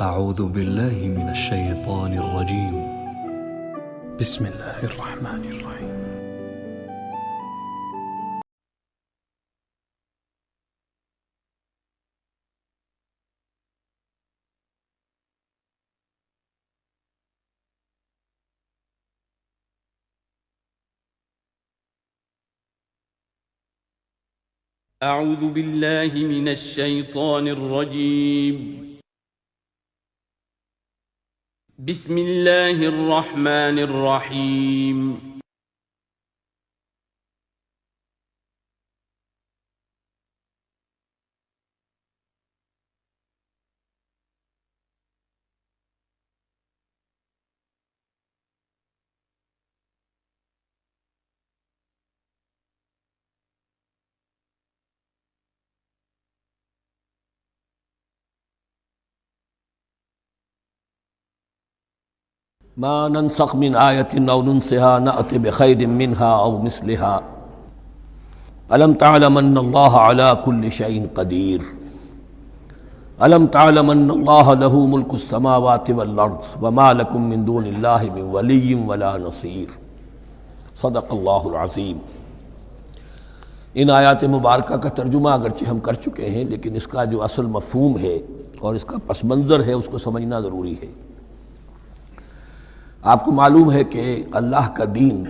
أعوذ بالله من الشيطان الرجيم. بسم الله الرحمن الرحيم. أعوذ بالله من الشيطان الرجيم. بسم الله الرحمن الرحيم. ما ننسخ من آية أو ننسها نأت بخير منها أو مثلها ألم تعلم أن الله على كل شيء قدير ألم تعلم أن الله له ملك السماوات والأرض وما لكم من دون الله من ولي ولا نصير صدق اللہ العظیم۔ ان آیات مبارکہ کا ترجمہ اگرچہ ہم کر چکے ہیں، لیکن اس کا جو اصل مفہوم ہے اور اس کا پس منظر ہے اس کو سمجھنا ضروری ہے۔ آپ کو معلوم ہے کہ اللہ کا دین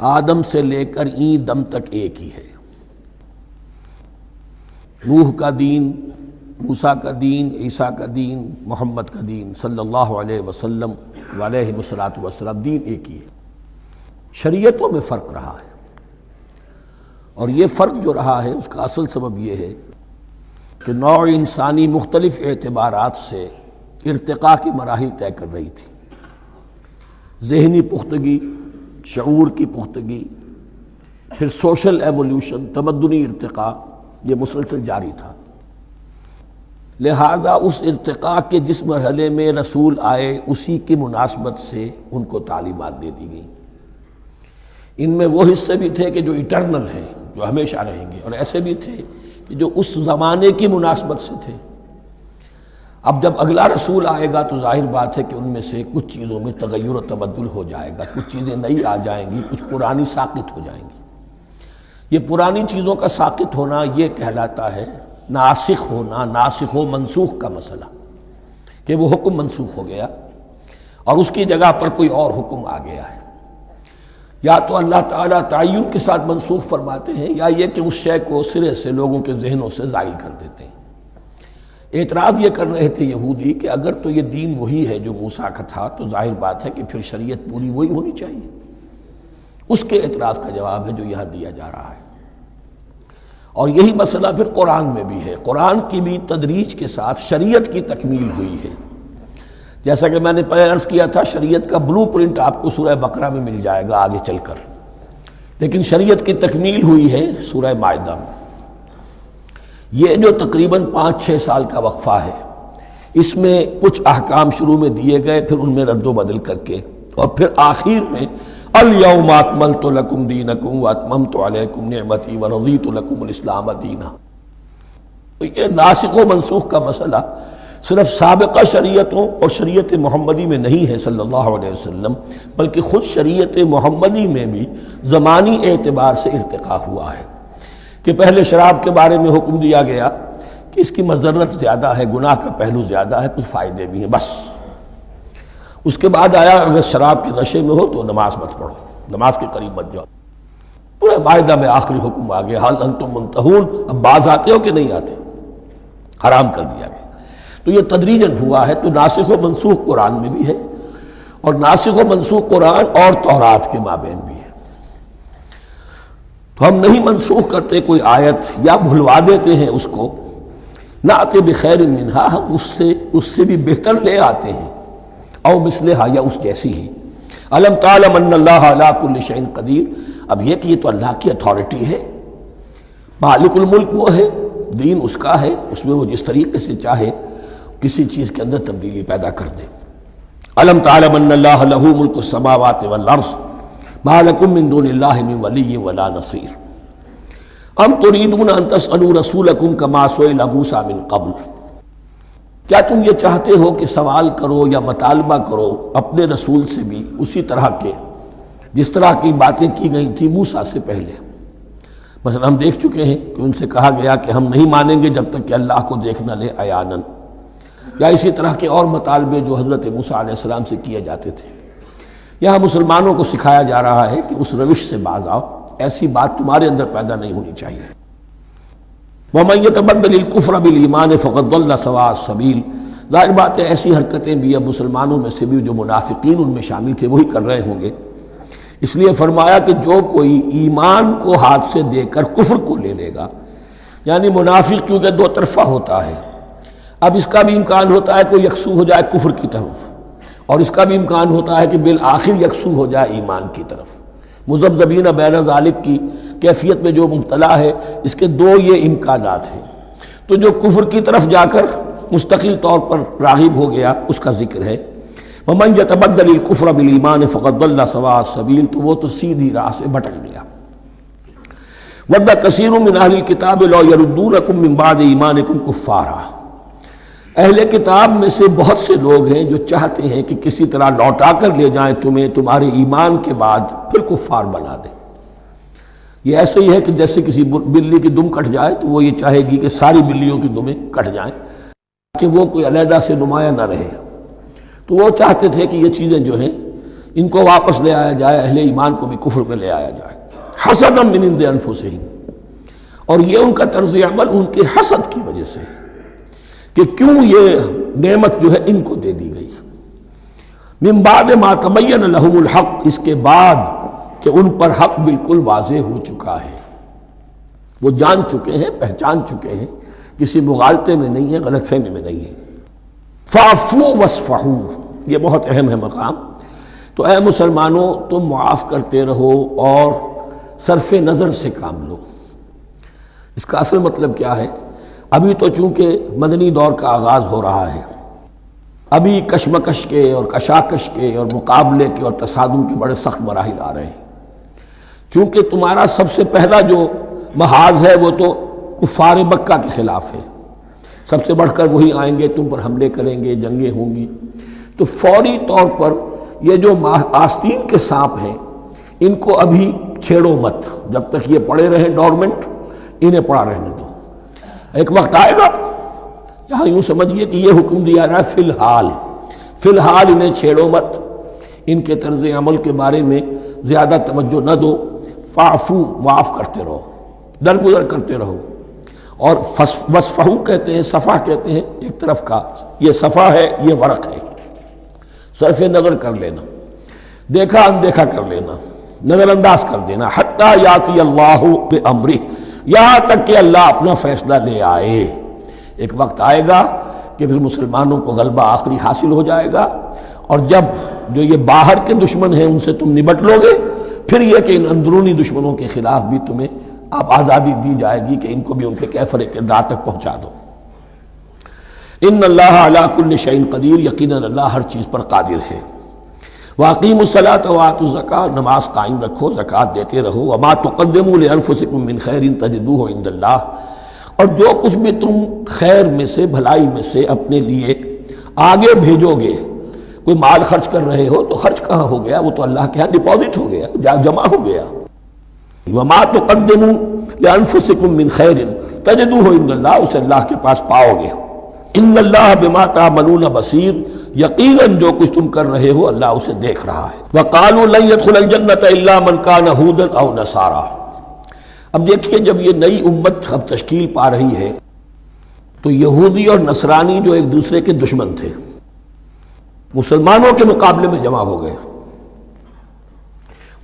آدم سے لے کر این دم تک ایک ہی ہے۔ نوح کا دین، موسیٰ کا دین، عیسیٰ کا دین، محمد کا دین صلی اللہ علیہ وسلم علیہ السلام، دین ایک ہی ہے۔ شریعتوں میں فرق رہا ہے، اور یہ فرق جو رہا ہے اس کا اصل سبب یہ ہے کہ نوع انسانی مختلف اعتبارات سے ارتقاء کی مراحل طے کر رہی تھی۔ ذہنی پختگی، شعور کی پختگی، پھر سوشل ایولیوشن، تمدنی ارتقاء، یہ مسلسل جاری تھا۔ لہذا اس ارتقاء کے جس مرحلے میں رسول آئے اسی کی مناسبت سے ان کو تعلیمات دے دی گئیں۔ ان میں وہ حصے بھی تھے کہ جو ایٹرنل ہیں، جو ہمیشہ رہیں گے، اور ایسے بھی تھے کہ جو اس زمانے کی مناسبت سے تھے۔ اب جب اگلا رسول آئے گا تو ظاہر بات ہے کہ ان میں سے کچھ چیزوں میں تغیر و تبدل ہو جائے گا، کچھ چیزیں نئی آ جائیں گی، کچھ پرانی ساقط ہو جائیں گی۔ یہ پرانی چیزوں کا ساقط ہونا یہ کہلاتا ہے ناسخ ہونا، ناسخ و منسوخ کا مسئلہ، کہ وہ حکم منسوخ ہو گیا اور اس کی جگہ پر کوئی اور حکم آ گیا ہے۔ یا تو اللہ تعالیٰ تعین کے ساتھ منسوخ فرماتے ہیں، یا یہ کہ اس شے کو سرے سے لوگوں کے ذہنوں سے زائل کر دیتے ہیں۔ اعتراض یہ کر رہے تھے یہودی کہ اگر تو یہ دین وہی ہے جو موسیٰ کا تھا تو ظاہر بات ہے کہ پھر شریعت پوری وہی ہونی چاہیے۔ اس کے اعتراض کا جواب ہے جو یہاں دیا جا رہا ہے، اور یہی مسئلہ پھر قرآن میں بھی ہے۔ قرآن کی بھی تدریج کے ساتھ شریعت کی تکمیل ہوئی ہے۔ جیسا کہ میں نے پہلے عرض کیا تھا، شریعت کا بلو پرنٹ آپ کو سورہ بقرہ میں مل جائے گا آگے چل کر، لیکن شریعت کی تکمیل ہوئی ہے سورہ مائدہ میں۔ یہ جو تقریباً 5-6 سال کا وقفہ ہے، اس میں کچھ احکام شروع میں دیے گئے، پھر ان میں رد و بدل کر کے، اور پھر آخر میں الیوم اکملت لکم دینکم واتممت علیکم نعمتی ورضیت لکم الاسلام دینا۔ یہ ناسخ و منسوخ کا مسئلہ صرف سابقہ شریعتوں اور شریعت محمدی میں نہیں ہے صلی اللہ علیہ وسلم، بلکہ خود شریعت محمدی میں بھی زمانی اعتبار سے ارتقاء ہوا ہے۔ کہ پہلے شراب کے بارے میں حکم دیا گیا کہ اس کی مضرت زیادہ ہے، گناہ کا پہلو زیادہ ہے، کچھ فائدے بھی ہیں، بس۔ اس کے بعد آیا اگر شراب کے نشے میں ہو تو نماز مت پڑھو، نماز کے قریب مت جاؤ۔ پورے مائدہ میں آخری حکم آ گیا، حل انتم منتہون، اب باز آتے ہو کہ نہیں آتے، حرام کر دیا گیا۔ تو یہ تدریجاً ہوا ہے۔ تو ناسخ و منسوخ قرآن میں بھی ہے، اور ناسخ و منسوخ قرآن اور تورات کے مابین بھی ہے۔ تو ہم نہیں منسوخ کرتے کوئی آیت یا بھلوا دیتے ہیں اس کو، نأت بخیر منہا، ہم اس سے بھی بہتر لے آتے ہیں، او مثلہا، یا اس جیسی ہی۔ الم تعلم ان اللہ علی کل شیء قدیر، اب یہ کہ یہ تو اللہ کی اتھارٹی ہے، مالک الملک وہ ہے، دین اس کا ہے، اس میں وہ جس طریقے سے چاہے کسی چیز کے اندر تبدیلی پیدا کر دے۔ الم تعلم ان اللہ لہ ملک السماوات والارض ما لکم من دون اللہ من ولی ولا نصیر ام تريدون ان تسألوا رسولکم کما سئل موسیٰ من قبل، کیا تم یہ چاہتے ہو کہ سوال کرو یا مطالبہ کرو اپنے رسول سے بھی اسی طرح کے جس طرح کی باتیں کی گئی تھی موسیٰ سے پہلے؟ مثلا ہم دیکھ چکے ہیں کہ ان سے کہا گیا کہ ہم نہیں مانیں گے جب تک کہ اللہ کو دیکھ نہ لے عیاناً، یا اسی طرح کے اور مطالبے جو حضرت موسیٰ علیہ السلام سے کیے جاتے تھے۔ یہاں مسلمانوں کو سکھایا جا رہا ہے کہ اس روش سے باز آؤ، ایسی بات تمہارے اندر پیدا نہیں ہونی چاہیے۔ وَمَن يَتَبَدَّلِ الْكُفْرَ بِالْإِيمَانِ فَقَدْ ضَلَّ سَوَاءَ السَّبِيلِ، ظاہر بات ہے ایسی حرکتیں بھی اب مسلمانوں میں سے بھی جو منافقین ان میں شامل تھے وہی کر رہے ہوں گے۔ اس لیے فرمایا کہ جو کوئی ایمان کو ہاتھ سے دے کر کفر کو لے لے گا، یعنی منافق چونکہ دو طرفہ ہوتا ہے، اب اس کا بھی امکان ہوتا ہے کوئی یکسو ہو جائے کفر کی طرف، اور اس کا بھی امکان ہوتا ہے کہ بالآخر یکسو ہو جائے ایمان کی طرف۔ مذبذبین بین ذالک کی کیفیت میں جو مبتلا ہے، اس کے دو یہ امکانات ہیں۔ تو جو کفر کی طرف جا کر مستقل طور پر راغب ہو گیا اس کا ذکر ہے۔ وَمَن يَتَبَدَّلِ الْكُفْرَ بِالْإِيمَانِ فَقَدْ ضَلَّ سَوَاءَ السَّبِيلِ، تو وہ تو سیدھی راہ سے بھٹک گیا۔ وَدَّ كَثِيرٌ مِّنْ أَهْلِ الْكِتَابِ لَوْ يَرُدُّونَكُم مِّن بَعْدِ إِيمَانِكُمْ كُفَّارًا، اہل کتاب میں سے بہت سے لوگ ہیں جو چاہتے ہیں کہ کسی طرح لوٹا کر لے جائیں تمہیں تمہارے ایمان کے بعد پھر کفار بنا دیں۔ یہ ایسے ہی ہے کہ جیسے کسی بلی کی دم کٹ جائے تو وہ یہ چاہے گی کہ ساری بلیوں کی دمیں کٹ جائیں کہ وہ کوئی علیحدہ سے نمایاں نہ رہے۔ تو وہ چاہتے تھے کہ یہ چیزیں جو ہیں ان کو واپس لے آیا جائے، اہل ایمان کو بھی کفر میں لے آیا جائے۔ حسدا من عند انفسہم، اور یہ ان کا طرز عمل ان کے حسد کی وجہ سے کہ کیوں یہ نعمت جو ہے ان کو دے دی گئی۔ من بعد ما تبین لہم الحق، اس کے بعد کہ ان پر حق بالکل واضح ہو چکا ہے، وہ جان چکے ہیں، پہچان چکے ہیں، کسی مغالطے میں نہیں ہے، غلط فہمی میں نہیں ہے۔ فاعفوا واصفحوا، یہ بہت اہم ہے مقام۔ تو اے مسلمانوں تم معاف کرتے رہو اور صرف نظر سے کام لو۔ اس کا اصل مطلب کیا ہے؟ ابھی تو چونکہ مدنی دور کا آغاز ہو رہا ہے، ابھی کشمکش کے اور کشاکش کے اور مقابلے کے اور تصادم کے بڑے سخت مراحل آ رہے ہیں۔ چونکہ تمہارا سب سے پہلا جو محاذ ہے وہ تو کفار مکہ کے خلاف ہے، سب سے بڑھ کر وہی آئیں گے، تم پر حملے کریں گے، جنگیں ہوں گی، تو فوری طور پر یہ جو آستین کے سانپ ہیں ان کو ابھی چھیڑو مت، جب تک یہ پڑے رہیں ڈورمنٹ، انہیں پڑا رہنے دو۔ ایک وقت آئے گا، یہاں یوں سمجھیے کہ یہ حکم دیا رہا ہے فی الحال انہیں چھیڑو مت، ان کے طرز عمل کے بارے میں زیادہ توجہ نہ دو، فاعفو، معاف کرتے رہو، درگزر کرتے رہو۔ اور وصفحو کہتے ہیں، صفح کہتے ہیں ایک طرف کا، یہ صفح ہے، یہ ورق ہے، صرف نظر کر لینا، دیکھا اندیکھا کر لینا، نظر انداز کر دینا، حتی یاتی اللہ بامرہ، یہاں تک کہ اللہ اپنا فیصلہ لے آئے۔ ایک وقت آئے گا کہ پھر مسلمانوں کو غلبہ آخری حاصل ہو جائے گا، اور جب جو یہ باہر کے دشمن ہیں ان سے تم نمٹ لو گے، پھر یہ کہ ان اندرونی دشمنوں کے خلاف بھی تمہیں اب آزادی دی جائے گی کہ ان کو بھی ان کے کیفر کردار تک پہنچا دو۔ ان اللہ علی کل شیء قدیر، یقیناً اللہ ہر چیز پر قادر ہے۔ واقیموا الصلاۃ وآتوا الزکاۃ، نماز قائم رکھو، زکوٰۃ دیتے رہو۔ وما تقدموا لانفسکم من خیر تجدوہ عند اللہ، اور جو کچھ بھی تم خیر میں سے، بھلائی میں سے اپنے لیے آگے بھیجو گے، کوئی مال خرچ کر رہے ہو تو خرچ کہاں ہو گیا؟ وہ تو اللہ کے ہاں ڈپازٹ ہو گیا، جمع ہو گیا۔ وما تقدموا لانفسکم من خیر تجدوہ عند اللہ، اسے اللہ کے پاس پاؤ گے۔ ان اللہ بما تعملون بصیر، یقیناً جو کچھ تم کر رہے ہو اللہ اسے دیکھ رہا ہے۔ وقالوا لن يدخل الجنۃ الا من كان هودا او نصارى، اب دیکھیے جب یہ نئی امت اب تشکیل پا رہی ہے تو یہودی اور نصرانی جو ایک دوسرے کے دشمن تھے مسلمانوں کے مقابلے میں جمع ہو گئے،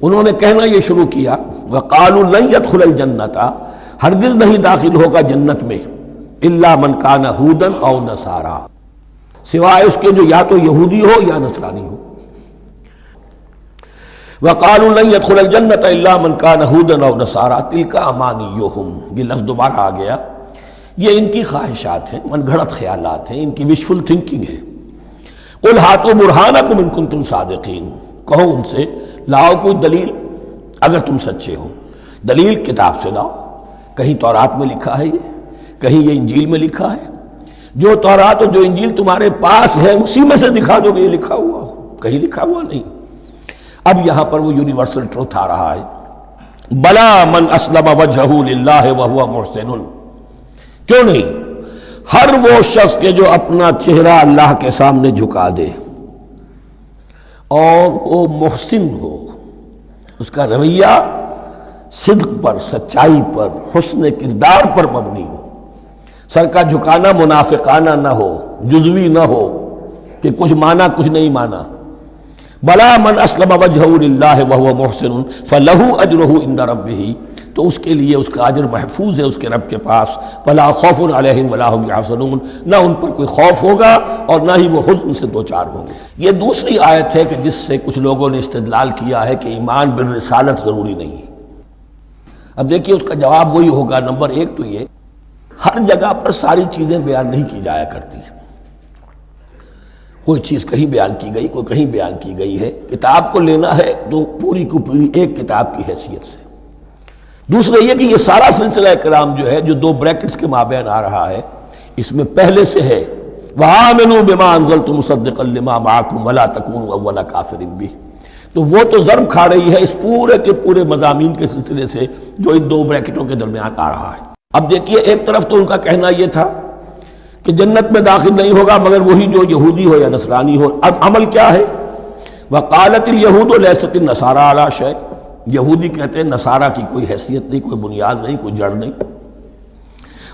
انہوں نے کہنا یہ شروع کیا، وقالوا لن يدخل الجنۃ، ہرگز نہیں داخل ہوگا جنت میں، الا من کان ہودا او نصارا، سوائے اس کے جو یا تو یہودی ہو یا نصرانی ہو۔ وقالوا لن يدخل الجنۃ الا من کان ہودا او نصارا تلک امانیہم، یہ لفظ دوبارہ آ گیا، یہ ان کی خواہشات ہیں، من گھڑت خیالات ہیں، ان کی وشفل تھنکنگ ہے۔ قل ہاتوا برہانکم ان کنتم صادقین، کہو ان سے لاؤ کوئی دلیل اگر تم سچے ہو، دلیل کتاب سے لاؤ، کہیں تورات میں لکھا ہے یہ، کہیں یہ انجیل میں لکھا ہے، جو تورات اور جو انجیل تمہارے پاس ہے اسی میں سے دکھا دو کہ یہ لکھا ہوا ہو، کہیں لکھا ہوا نہیں۔ اب یہاں پر وہ یونیورسل ٹروتھ آ رہا ہے، بلا من اسلم وجہہ للہ وہو محسن، کیوں نہیں، ہر وہ شخص کے جو اپنا چہرہ اللہ کے سامنے جھکا دے اور وہ محسن ہو، اس کا رویہ صدق پر، سچائی پر، حسن کردار پر مبنی ہو، سر کا جھکانا منافقانہ نہ ہو، جزوی نہ ہو کہ کچھ مانا کچھ نہیں مانا۔ بلا من اسلم وجہہ للہ وہو محسن فلہ اجرہ عند ربہ، تو اس کے لیے اس کا اجر محفوظ ہے اس کے رب کے پاس، فلا خوف علیہم ولا هم یحزنون، نہ ان پر کوئی خوف ہوگا اور نہ ہی وہ حزن سے دوچار ہوں گے۔ یہ دوسری آیت ہے کہ جس سے کچھ لوگوں نے استدلال کیا ہے کہ ایمان بالرسالت ضروری نہیں ہے۔ اب دیکھیے اس کا جواب وہی ہوگا، نمبر ایک تو یہ، ہر جگہ پر ساری چیزیں بیان نہیں کی جایا کرتی، کوئی چیز کہیں بیان کی گئی، کوئی کہیں بیان کی گئی ہے۔ کتاب کو لینا ہے تو پوری کو پوری ایک کتاب کی حیثیت سے۔ دوسرا یہ کہ یہ سارا سلسلہ کرام جو ہے، جو دو بریکٹس کے مابین آ رہا ہے، اس میں پہلے سے ہے وَآمِنُوا بِمَا أَنزَلْتُ مُصَدِّقًا لِمَا مَعَكُمْ وَلَا تَكُونُوا أَوَّلَ كَافِرٍ بِهِ، تو وہ تو ضرب کھا رہی ہے اس پورے کے پورے مضامین کے سلسلے سے جو ان دو بریکٹوں کے درمیان آ رہا ہے۔ اب دیکھیے ایک طرف تو ان کا کہنا یہ تھا کہ جنت میں داخل نہیں ہوگا مگر وہی جو یہودی ہو یا نصرانی ہو۔ اب عمل کیا ہے؟ وَقَالَتِ الْيَهُودُ لَيْسَتِ النَّصَارَىٰ عَلَىٰ شَيْءٍ، یہودی کہتے ہیں نصارہ کی کوئی حیثیت نہیں، کوئی بنیاد نہیں، کوئی جڑ نہیں۔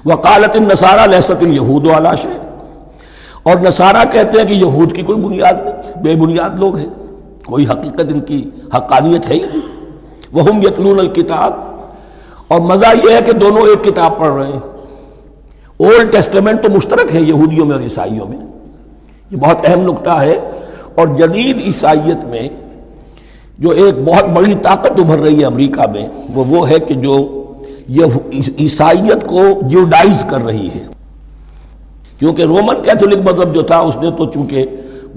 وَقَالَتِ النَّصَارَىٰ لَيْسَتِ الْيَهُودُ عَلَىٰ شَيْءٍ، اور نصارہ کہتے ہیں کہ یہود کی کوئی بنیاد نہیں، بے بنیاد لوگ ہیں، کوئی حقیقت ان کی حقانیت ہے ہی نہیں۔ وَهُمْ يَتْلُونَ الْكِتَابَ، اور مزہ یہ ہے کہ دونوں ایک کتاب پڑھ رہے ہیں۔ اولڈ ٹیسٹمنٹ تو مشترک ہے یہودیوں میں اور عیسائیوں میں، یہ بہت اہم نکتہ ہے۔ اور جدید عیسائیت میں جو ایک بہت بڑی طاقت ابھر رہی ہے امریکہ میں، وہ ہے کہ جو یہ عیسائیت کو جیوڈائز کر رہی ہے، کیونکہ رومن کیتھولک مذہب جو تھا اس نے تو چونکہ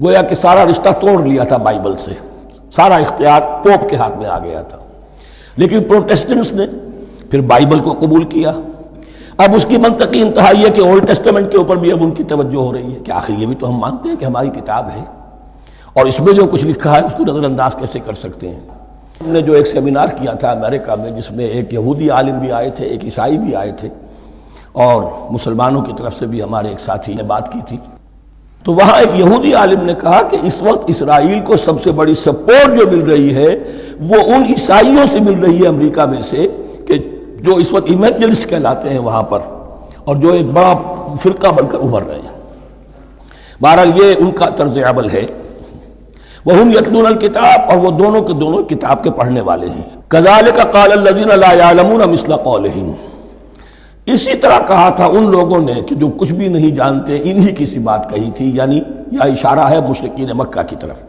گویا کہ سارا رشتہ توڑ لیا تھا بائبل سے، سارا اختیار پوپ کے ہاتھ میں آ گیا تھا، لیکن پروٹیسٹنٹس نے پھر بائبل کو قبول کیا۔ اب اس کی منطقی انتہا یہ کہ اولڈ ٹیسٹمنٹ کے اوپر بھی اب ان کی توجہ ہو رہی ہے کہ آخر یہ بھی تو ہم مانتے ہیں کہ ہماری کتاب ہے اور اس میں جو کچھ لکھا ہے اس کو نظر انداز کیسے کر سکتے ہیں۔ ہم نے جو ایک سیمینار کیا تھا امریکہ میں، جس میں ایک یہودی عالم بھی آئے تھے، ایک عیسائی بھی آئے تھے، اور مسلمانوں کی طرف سے بھی ہمارے ایک ساتھی نے بات کی تھی، تو وہاں ایک یہودی عالم نے کہا کہ اس وقت اسرائیل کو سب سے بڑی سپورٹ جو مل رہی ہے وہ ان عیسائیوں سے مل رہی ہے امریکہ میں سے، کہ جو اس وقت ایونجلسٹ کہلاتے ہیں وہاں پر، اور جو ایک بڑا فرقہ بن کر ابھر رہے ہیں۔ بہرحال یہ ان کا طرز عمل ہے۔ وَهُمْ يَتْلُونَ الْكِتَابَ، اور وہ دونوں کے دونوں کتاب کے پڑھنے والے ہیں۔ كَذَلِكَ قَالَ الَّذِينَ لَا يَعْلَمُونَ مِثْلَ قَوْلِهِمْ، اسی طرح کہا تھا ان لوگوں نے کہ جو کچھ بھی نہیں جانتے انہی کی سی بات کہی تھی، یعنی یہ اشارہ ہے مشرکین مکہ کی طرف۔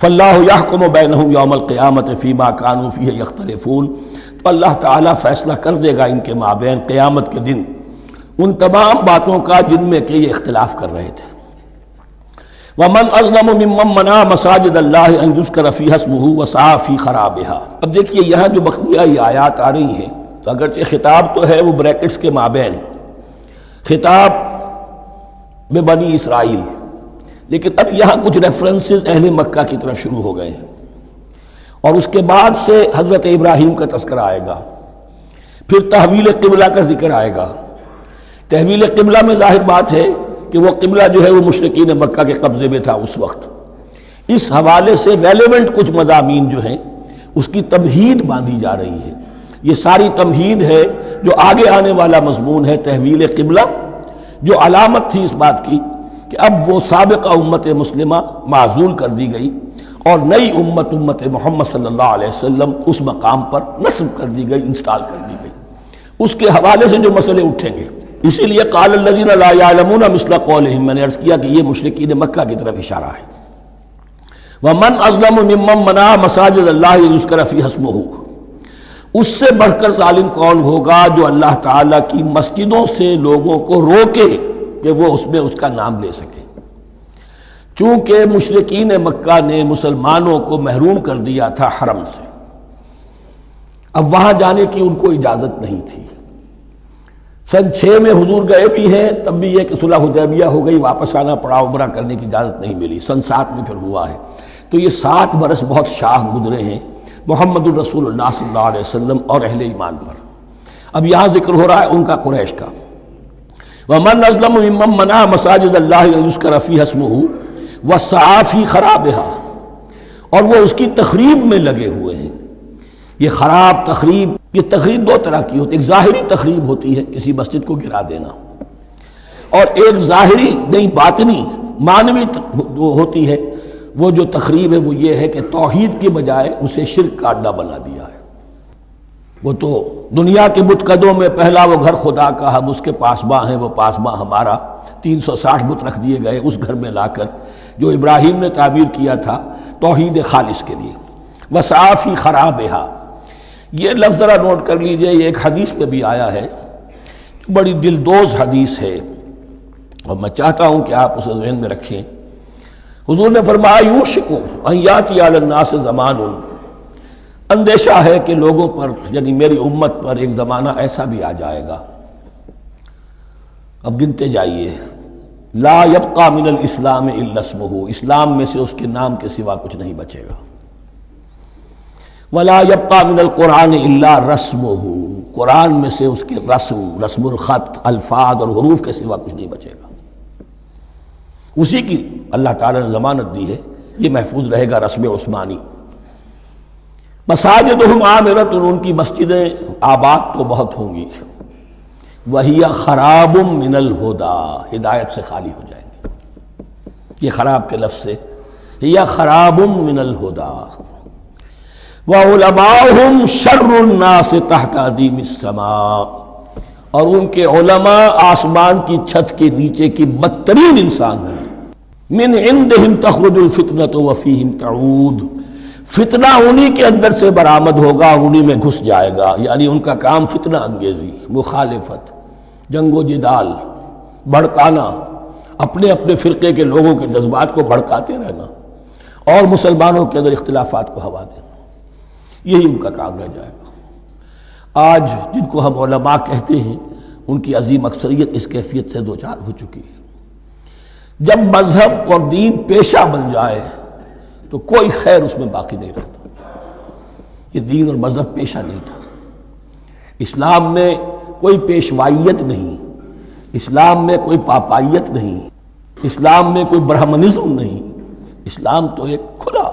فَاللَّهُ يَحْكُمُ بَيْنَهُمْ يَوْمَ الْقِيَامَةِ فِيمَا كَانُوا فِيهِ يَخْتَلِفُونَ، تو اللہ تعالیٰ فیصلہ کر دے گا ان کے مابین قیامت کے دن ان تمام باتوں کا جن میں کہ یہ اختلاف کر رہے تھے۔ وَمَنْ أَظْلَمُ مِمَّنْ مَنَعَ مَسَاجِدَ اللَّهِ أَنْ يُذْكَرَ فِيهَا اسْمُهُ وَسَعَىٰ فِي خَرَابِهَا۔ اب دیکھیے یہاں جو بقیہ یہ آیات آ رہی ہیں، اگرچہ خطاب تو ہے وہ بریکٹس کے مابین، خطاب میں بنی اسرائیل، لیکن اب یہاں کچھ ریفرنسز اہل مکہ کی طرف شروع ہو گئے ہیں، اور اس کے بعد سے حضرت ابراہیم کا تذکرہ آئے گا، پھر تحویل قبلہ کا ذکر آئے گا۔ تحویل قبلہ میں ظاہر بات ہے کہ وہ قبلہ جو ہے وہ مشرکین مکہ کے قبضے میں تھا اس وقت، اس حوالے سے ریلیونٹ کچھ مضامین جو ہیں اس کی تمہید باندھی جا رہی ہے۔ یہ ساری تمہید ہے جو آگے آنے والا مضمون ہے تحویل قبلہ، جو علامت تھی اس بات کی کہ اب وہ سابقہ امت مسلمہ معزول کر دی گئی اور نئی امت محمد صلی اللہ علیہ وسلم اس مقام پر نصب کر دی گئی، انسٹال کر دی گئی۔ اس کے حوالے سے جو مسئلے اٹھیں گے، اسی لیے قال الذین لا یعلمون مثل قولہم، میں نے عرض کیا کہ یہ مشرکین مکہ کی طرف اشارہ ہے۔ ومن اظلم ممن منع مساجد اللہ یذکر فیہا اسمہ، اس سے بڑھ کر ظالم کون ہوگا جو اللہ تعالیٰ کی مسجدوں سے لوگوں کو روکے کہ وہ اس میں اس کا نام لے سکے۔ چونکہ مشرکین مکہ نے مسلمانوں کو محروم کر دیا تھا حرم سے، اب وہاں جانے کی ان کو اجازت نہیں تھی، سن 6 میں حضور گئے بھی ہیں، تب بھی یہ کہ صلح حدیبیہ ہو گئی، واپس آنا پڑا، عمرہ کرنے کی اجازت نہیں ملی، سن 7 میں پھر ہوا ہے۔ تو یہ 7 برس بہت شاہ گزرے ہیں محمد الرسول اللہ صلی اللہ علیہ وسلم اور اہل ایمان پر۔ اب یہاں ذکر ہو رہا ہے ان کا، قریش کا۔ وَمَنْ أَظْلَمُ مِمَّنْ مَنَعَ مَسَاجِدَ اللَّهِ أَن يُذْكَرَ فِيهَا اسْمُهُ وَسَعَىٰ فِي خَرَابِهَا، اور وہ اس کی تخریب میں لگے ہوئے ہیں۔ یہ خراب تخریب، یہ تخریب 2 طرح کی ہوتی ہے، ایک ظاہری تخریب ہوتی ہے، کسی مسجد کو گرا دینا، اور ایک ظاہری نہیں باطنی معنوی ہوتی ہے۔ وہ جو تخریب ہے وہ یہ ہے کہ توحید کے بجائے اسے شرک کا اڈا بنا دیا ہے۔ وہ تو دنیا کے بت قدوں میں پہلا وہ گھر خدا کا، ہم اس کے پاسباں ہیں، وہ پاسباں ہمارا، 360 بت رکھ دیے گئے اس گھر میں لا کر، جو ابراہیم نے تعبیر کیا تھا توحید خالص کے لیے۔ وَسَعَىٰ فِي خَرَابِهَا، یہ لفظ ذرا نوٹ کر لیجئے، یہ ایک حدیث میں بھی آیا ہے، بڑی دلدوز حدیث ہے، اور میں چاہتا ہوں کہ آپ اسے ذہن میں رکھیں۔ حضور نے فرمایا یوشک ان یاتی علی الناس زمان، اندیشہ ہے کہ لوگوں پر یعنی میری امت پر ایک زمانہ ایسا بھی آ جائے گا، اب گنتے جائیے، لا یبقى من الاسلام الا اسمہ، اسلام میں سے اس کے نام کے سوا کچھ نہیں بچے گا، ولا یبقى من القرآن الا رسمہ، قرآن میں سے اس کے رسم الخط، الفاظ اور حروف کے سوا کچھ نہیں بچے گا، اسی کی اللہ تعالیٰ نے ضمانت دی ہے، یہ محفوظ رہے گا رسم عثمانی۔ مساجدہم عامرۃ، ان کی مسجدیں آباد تو بہت ہوں گی، وہی خراب من الہدی، ہدایت سے خالی ہو جائیں گے، یہ خراب کے لفظ سے، ہی خراب من الہدی، وعلماؤہم شر الناس تحت ادیم السماء، اور ان کے علماء آسمان کی چھت کے نیچے کی بدترین انسان ہیں، من عندہم تخرج الفتنۃ وفیہم تعود، فتنہ انہی کے اندر سے برآمد ہوگا، انہی میں گھس جائے گا، یعنی ان کا کام فتنہ انگیزی، مخالفت، جنگ و جدال، بھڑکانا، اپنے اپنے فرقے کے لوگوں کے جذبات کو بھڑکاتے رہنا اور مسلمانوں کے اندر اختلافات کو ہوا دینا، یہی ان کا کام رہ جائے گا۔ آج جن کو ہم علماء کہتے ہیں ان کی عظیم اکثریت اس کیفیت سے دوچار ہو چکی ہے۔ جب مذہب اور دین پیشہ بن جائے تو کوئی خیر اس میں باقی نہیں رہتا۔ یہ دین اور مذہب پیشہ نہیں تھا، اسلام میں کوئی پیشوائیت نہیں، اسلام میں کوئی پاپائیت نہیں، اسلام میں کوئی برہمنزم نہیں، اسلام تو ایک کھلا،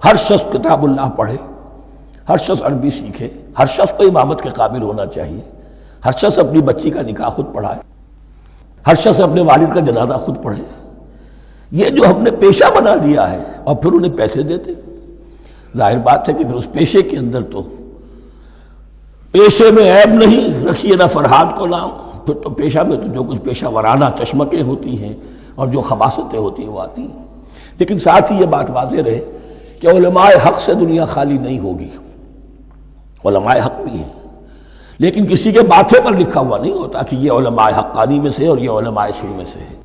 ہر شخص کتاب اللہ پڑھے، ہر شخص عربی سیکھے، ہر شخص کو امامت کے قابل ہونا چاہیے، ہر شخص اپنی بچی کا نکاح خود پڑھائے، ہر شخص اپنے والد کا جنازہ خود پڑھے۔ یہ جو ہم نے پیشہ بنا دیا ہے اور پھر انہیں پیسے دیتے، ظاہر بات ہے کہ پھر اس پیشے کے اندر تو پیشے میں عیب نہیں، رکھیے نہ فرہاد کو نام، پھر تو پیشہ میں تو جو کچھ پیشہ ورانہ چشمکیں ہوتی ہیں اور جو خباثتیں ہوتی ہیں وہ آتی ہیں۔ لیکن ساتھ ہی یہ بات واضح رہے کہ علماء حق سے دنیا خالی نہیں ہوگی، علماء حق بھی ہیں، لیکن کسی کے ماتھے پر لکھا ہوا نہیں ہوتا کہ یہ علماء حقانی میں سے اور یہ علماء سو میں سے ہے۔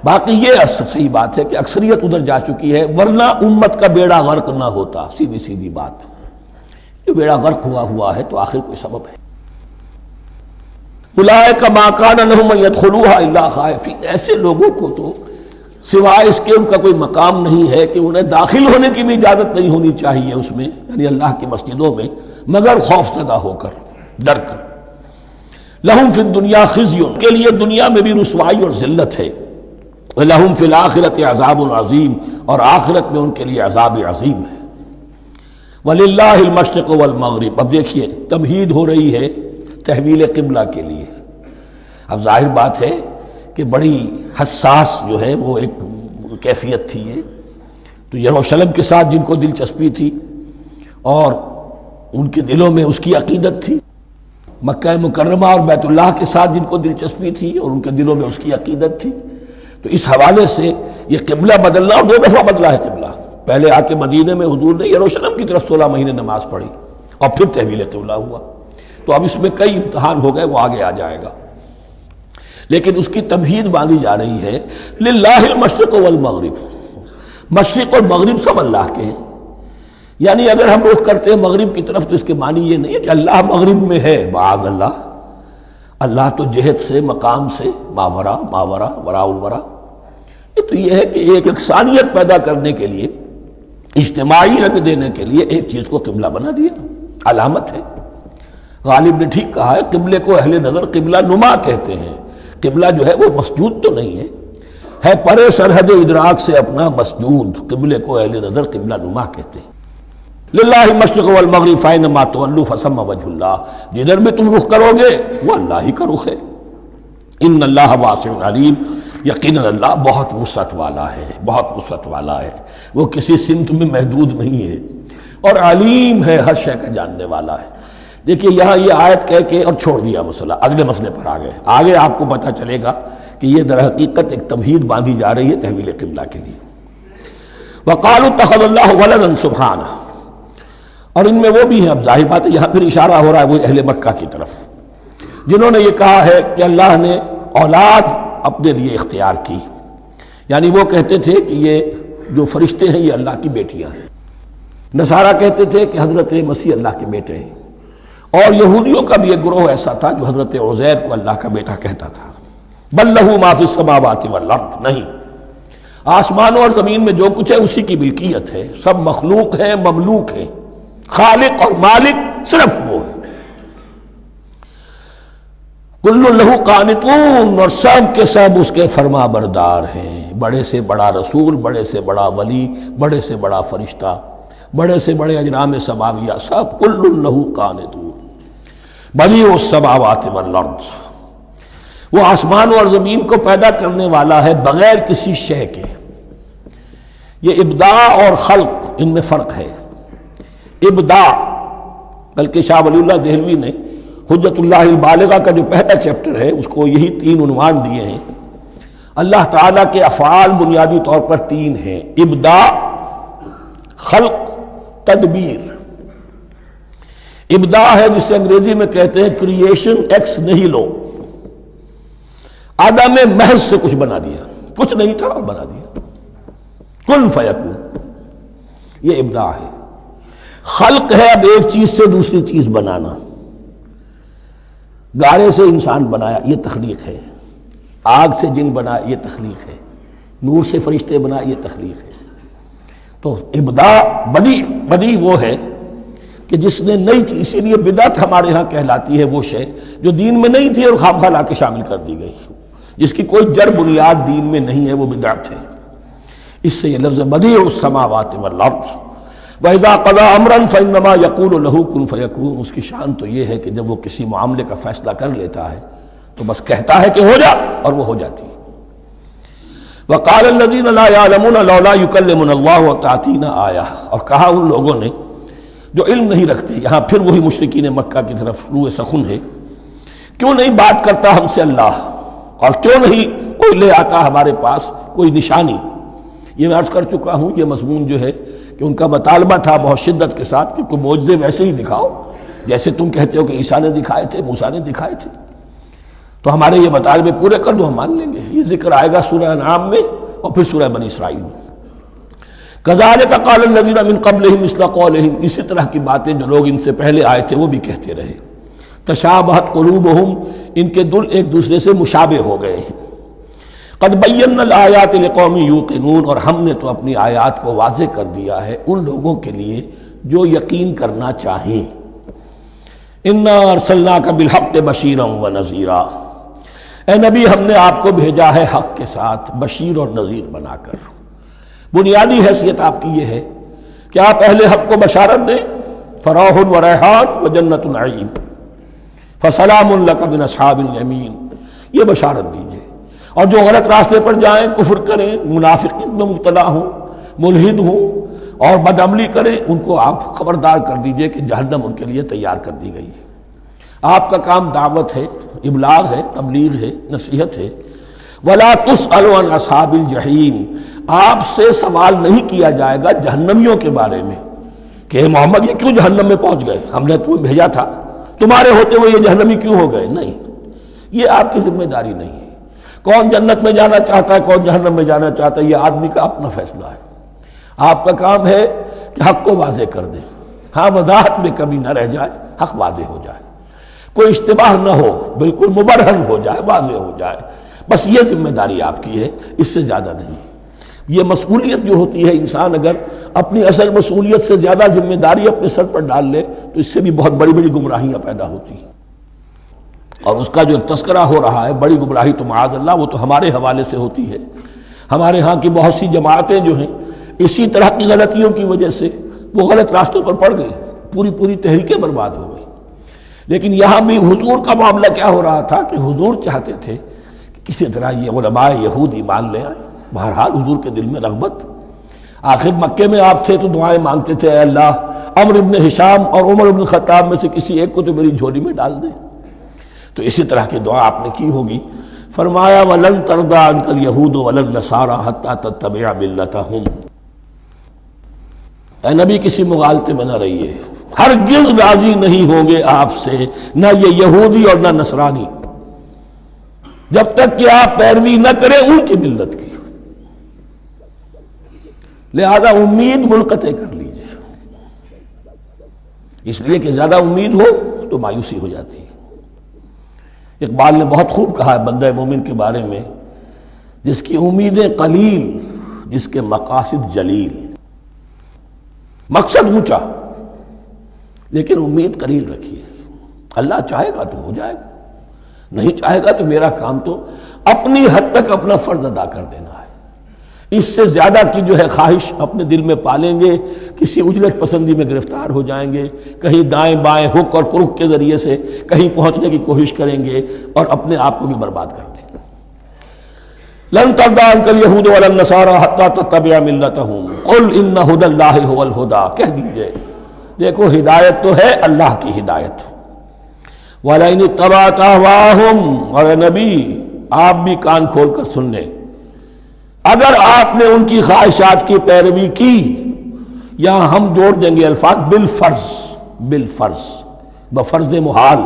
باقی یہ صحیح بات ہے کہ اکثریت ادھر جا چکی ہے، ورنہ امت کا بیڑا غرق نہ ہوتا، سیدھی سیدھی بات۔ یہ بیڑا غرق ہوا ہے تو آخر کوئی سبب ہے۔ اولئک ما کان لہم ان یدخلوها الا خائفین، ایسے لوگوں کو تو سوائے اس کے ان کا کوئی مقام نہیں ہے کہ انہیں داخل ہونے کی بھی اجازت نہیں ہونی چاہیے اس میں، یعنی اللہ کی مسجدوں میں، مگر خوف زدہ ہو کر، ڈر کر۔ لہم فی الدنیا خزی، کے لیے دنیا میں بھی رسوائی اور ذلت ہے، لہم فی الآخرۃ عذاب عظیم، اور آخرت میں ان کے لیے عذاب عظیم ہے۔ وللہ المشرق والمغرب، اب دیکھیے تمہید ہو رہی ہے تحویل قبلہ کے لیے۔ اب ظاہر بات ہے کہ بڑی حساس جو ہے وہ ایک کیفیت تھی یہ، تو یروشلم کے ساتھ جن کو دلچسپی تھی اور ان کے دلوں میں اس کی عقیدت تھی، مکہ مکرمہ اور بیت اللہ کے ساتھ جن کو دلچسپی تھی اور ان کے دلوں میں اس کی عقیدت تھی، تو اس حوالے سے یہ قبلہ بدلنا، اور 2 دفعہ بدلا ہے قبلہ۔ پہلے آ کے مدینے میں حضور نے یروشلم کی طرف 16 مہینے نماز پڑھی اور پھر تحویل قبلہ ہوا، تو اب اس میں کئی امتحان ہو گئے، وہ آگے آ جائے گا، لیکن اس کی تمہید باندھی جا رہی ہے۔ للہ المشرق والمغرب، مشرق اور مغرب سب اللہ کے ہیں، یعنی اگر ہم رخ کرتے ہیں مغرب کی طرف تو اس کے معنی یہ نہیں ہے کہ اللہ مغرب میں ہے، معاذ اللہ، اللہ تو جہت سے، مقام سے، ماورا ماورا وراء الورا، تو یہ ہے کہ ایک یکسانیت پیدا کرنے کے لیے، اجتماعی رنگ دینے کے لیے ایک چیز کو قبلہ بنا دیا، علامت ہے۔ غالب نے ٹھیک کہا ہے، قبلے کو اہل نظر قبلہ نما کہتے ہیں۔ قبلہ جو ہے وہ مسجود تو نہیں ہے پرے سرحد ادراک سے اپنا مسجود، قبلے کو اہل نظر قبلہ نما کہتے ہیں۔ للہ المشرق والمغرب فینما تولوا فثم وجہ اللہ، جدھر بھی تم رخ کرو گے وہ اللہ ہی کا رخ ہے۔ ان اللہ واسع علیم، یقیناً اللہ بہت وسعت والا ہے، بہت وسعت والا ہے، وہ کسی سمت میں محدود نہیں ہے، اور علیم ہے، ہر شے کا جاننے والا ہے۔ دیکھیے یہاں یہ آیت کہہ کے اور چھوڑ دیا مسئلہ، اگلے مسئلے پر آ گئے۔ آگے آپ کو پتہ چلے گا کہ یہ در حقیقت ایک تمہید باندھی جا رہی ہے تحویل قبلہ کے لیے۔ وقالوا اتخذ اللہ ولدا سبحانہ، اور ان میں وہ بھی ہیں، اب ظاہر بات ہے یہاں پھر اشارہ ہو رہا ہے وہ اہل مکہ کی طرف، جنہوں نے یہ کہا ہے کہ اللہ نے اولاد اپنے لیے اختیار کی، یعنی وہ کہتے تھے کہ یہ جو فرشتے ہیں یہ اللہ کی بیٹیاں ہیں، نصارہ کہتے تھے کہ حضرت مسیح اللہ کے بیٹے ہیں، اور یہودیوں کا بھی ایک گروہ ایسا تھا جو حضرت عزیر کو اللہ کا بیٹا کہتا تھا۔ بل لہ ما فی السماوات والارض، نہیں، آسمانوں اور زمین میں جو کچھ ہے اسی کی ملکیت ہے، سب مخلوق ہیں، مملوک ہیں، خالق اور مالک صرف وہ ہے۔ کل لہ قانتون، اور سب کے سب اس کے فرما بردار ہیں، بڑے سے بڑا رسول، بڑے سے بڑا ولی، بڑے سے بڑا فرشتہ، بڑے سے بڑے اجرام سماویہ، سب کل لہ قانتون۔ بدیع السماوات والارض، وہ آسمان اور زمین کو پیدا کرنے والا ہے بغیر کسی شے کے۔ یہ ابداع اور خلق، ان میں فرق ہے۔ ابداع، بلکہ شاہ ولی اللہ دہلوی نے حجت اللہ البالغہ کا جو پہلا چیپٹر ہے اس کو یہی 3 عنوان دیے ہیں۔ اللہ تعالیٰ کے افعال بنیادی طور پر 3 ہیں، ابداع، خلق، تدبیر۔ ابداع ہے جسے انگریزی میں کہتے ہیں کریشن ایکس نہیلو، عدم محض سے کچھ بنا دیا، کچھ نہیں تھا اور بنا دیا، کن فیکون، یہ ابداع ہے۔ خلق ہے اب ایک چیز سے دوسری چیز بنانا، گارے سے انسان بنایا، یہ تخلیق ہے، آگ سے جن بنا، یہ تخلیق ہے، نور سے فرشتے بنا، یہ تخلیق ہے۔ تو ابداع، بدیع وہ ہے کہ جس نے نئی چیز، اسی لیے بدعت ہمارے ہاں کہلاتی ہے وہ شے جو دین میں نہیں تھی اور خام خواہ لا کے شامل کر دی گئی، جس کی کوئی جڑ بنیاد دین میں نہیں ہے، وہ بدعت ہے۔ اس سے یہ لفظ بدیع السماوات والارض، وَإِذَا قَضَىٰ أَمْرًا فَإِنَّمَا يَقُولُ لَهُ كُن فَيَكُونُ، اس کی شان تو یہ ہے کہ جب وہ کسی معاملے کا فیصلہ کر لیتا ہے تو بس کہتا ہے کہ ہو جا، اور وہ ہو جاتی ہے۔ وَقَالَ الَّذِينَ لَا يَعْلَمُونَ لَوْلَا يُكَلِّمُنَا اللَّهُ وَتَأْتِينَا آیَةٌ، اور کہا ان لوگوں نے جو علم نہیں رکھتے، یہاں پھر وہی مشرکین مکہ کی طرف روح سخن ہے، کیوں نہیں بات کرتا ہم سے اللہ، اور کیوں نہیں کوئی لے آتا ہمارے پاس کوئی نشانی۔ یہ میں عرض کر چکا ہوں، یہ مضمون جو ہے کہ ان کا مطالبہ تھا بہت شدت کے ساتھ کہ کوئی معجزے ویسے ہی دکھاؤ جیسے تم کہتے ہو کہ عیسیٰ نے دکھائے تھے، موسیٰ نے دکھائے تھے، تو ہمارے یہ مطالبے پورے کر دو، ہم مان لیں گے۔ یہ ذکر آئے گا سورہ انعام میں اور پھر سورہ بنی اسرائیل میں۔ كَذَلِكَ قَالَ الَّذِينَ مِن قَبْلِهِمْ مِثْلَ قَوْلِهِمْ، اسی طرح کی باتیں جو لوگ ان سے پہلے آئے تھے وہ بھی کہتے رہے۔ تشابہت قلوبہم، ان کے دل ایک دوسرے سے مشابہ ہو گئے ہیں۔ قد بینا الآیات لقوم یوقنون، اور ہم نے تو اپنی آیات کو واضح کر دیا ہے ان لوگوں کے لیے جو یقین کرنا چاہیں۔ انا ارسلناک بالحق بشیرا ونذیرا، اے نبی ہم نے آپ کو بھیجا ہے حق کے ساتھ بشیر اور نذیر بنا کر۔ بنیادی حیثیت آپ کی یہ ہے کہ آپ اہل حق کو بشارت دیں، فراح و ریحان و جنت نعیم، فسلام لک من اصحاب الیمین، یہ بشارت دیجئے۔ اور جو غلط راستے پر جائیں، کفر کریں، منافقت میں مبتلا ہوں، ملحد ہوں اور بدعملی کریں، ان کو آپ خبردار کر دیجئے کہ جہنم ان کے لیے تیار کر دی گئی ہے۔ آپ کا کام دعوت ہے، ابلاغ ہے، تبلیغ ہے، نصیحت ہے۔ وَلَا تُسْأَلُ عَنْ أَصْحَابِ الْجَحِيمِ، آپ سے سوال نہیں کیا جائے گا جہنمیوں کے بارے میں کہ اے محمد یہ کیوں جہنم میں پہنچ گئے، ہم نے تمہیں بھیجا تھا، تمہارے ہوتے ہوئے یہ جہنمی کیوں ہو گئے؟ نہیں، یہ آپ کی ذمہ داری نہیں ہے۔ کون جنت میں جانا چاہتا ہے، کون جہنم میں جانا چاہتا ہے، یہ آدمی کا اپنا فیصلہ ہے۔ آپ کا کام ہے کہ حق کو واضح کر دیں، ہاں وضاحت میں کمی نہ رہ جائے، حق واضح ہو جائے۔ کوئی اشتباہ نہ ہو، بالکل مبرہن ہو جائے، واضح ہو جائے، بس یہ ذمہ داری آپ کی ہے، اس سے زیادہ نہیں۔ یہ مسئولیت جو ہوتی ہے، انسان اگر اپنی اصل مسئولیت سے زیادہ ذمہ داری اپنے سر پر ڈال لے تو اس سے بھی بہت بڑی بڑی گمراہیاں پیدا ہوتی ہیں، اور اس کا جو تذکرہ ہو رہا ہے بڑی گمراہی تو معاذ اللہ وہ تو ہمارے حوالے سے ہوتی ہے۔ ہمارے ہاں کی بہت سی جماعتیں جو ہیں اسی طرح کی غلطیوں کی وجہ سے وہ غلط راستوں پر پڑ گئی، پوری تحریکیں برباد ہو گئی۔ لیکن یہاں بھی حضور کا معاملہ کیا ہو رہا تھا کہ حضور چاہتے تھے کہ کسی طرح یہ علماء یہود ایمان لے آئے۔ بہرحال حضور کے دل میں رغبت، آخر مکے میں آپ تھے تو دعائیں مانگتے تھے، اے اللہ عمرو بن ہشام اور عمر بن خطاب میں سے کسی ایک کو تو میری جھولی میں ڈال دے۔ تو اسی طرح کی دعا آپ نے کی ہوگی۔ فرمایا وَلَن تَرْضَىٰ عَنْكَ الْيَهُودُ وَلَا النَّصَارَىٰ حَتَّىٰ تَتَّبِعَ مِلَّتَهُمْ۔ اے نبی کسی مغالطے میں نہ رہیے، ہرگز راضی نہیں ہوں گے آپ سے نہ یہ یہودی اور نہ نصرانی، جب تک کہ آپ پیروی نہ کریں ان کی ملت کی۔ لہذا امید منقطع کر لیجیے، اس لیے کہ زیادہ امید ہو تو مایوسی ہو جاتی ہے۔ اقبال نے بہت خوب کہا ہے بندہ مومن کے بارے میں، جس کی امیدیں قلیل، جس کے مقاصد جلیل۔ مقصد اونچا لیکن امید قلیل رکھیے، اللہ چاہے گا تو ہو جائے گا، نہیں چاہے گا تو میرا کام تو اپنی حد تک اپنا فرض ادا کر دینا ہے۔ اس سے زیادہ کی جو ہے خواہش اپنے دل میں پالیں گے، کسی اجلت پسندی میں گرفتار ہو جائیں گے، کہیں دائیں بائیں ہک اور کرک کے ذریعے سے کہیں پہنچنے کی کوشش کریں گے اور اپنے آپ کو بھی برباد کر دیں گے۔ لن ترضى عنك اليهود ولا النصارى حتى تتبع ملتهم قل ان هدى الله هو الهدى، کہہ دیجئے دیکھو ہدایت تو ہے اللہ کی ہدایت۔ وَلَئِنِ اتَّبَعْتَ أَهْوَاءَهُمْ، اور نبی آپ بھی کان کھول کر سن لیں، اگر آپ نے ان کی خواہشات کی پیروی کی، یہاں ہم جوڑ دیں گے الفاظ بالفرض بفرض محال،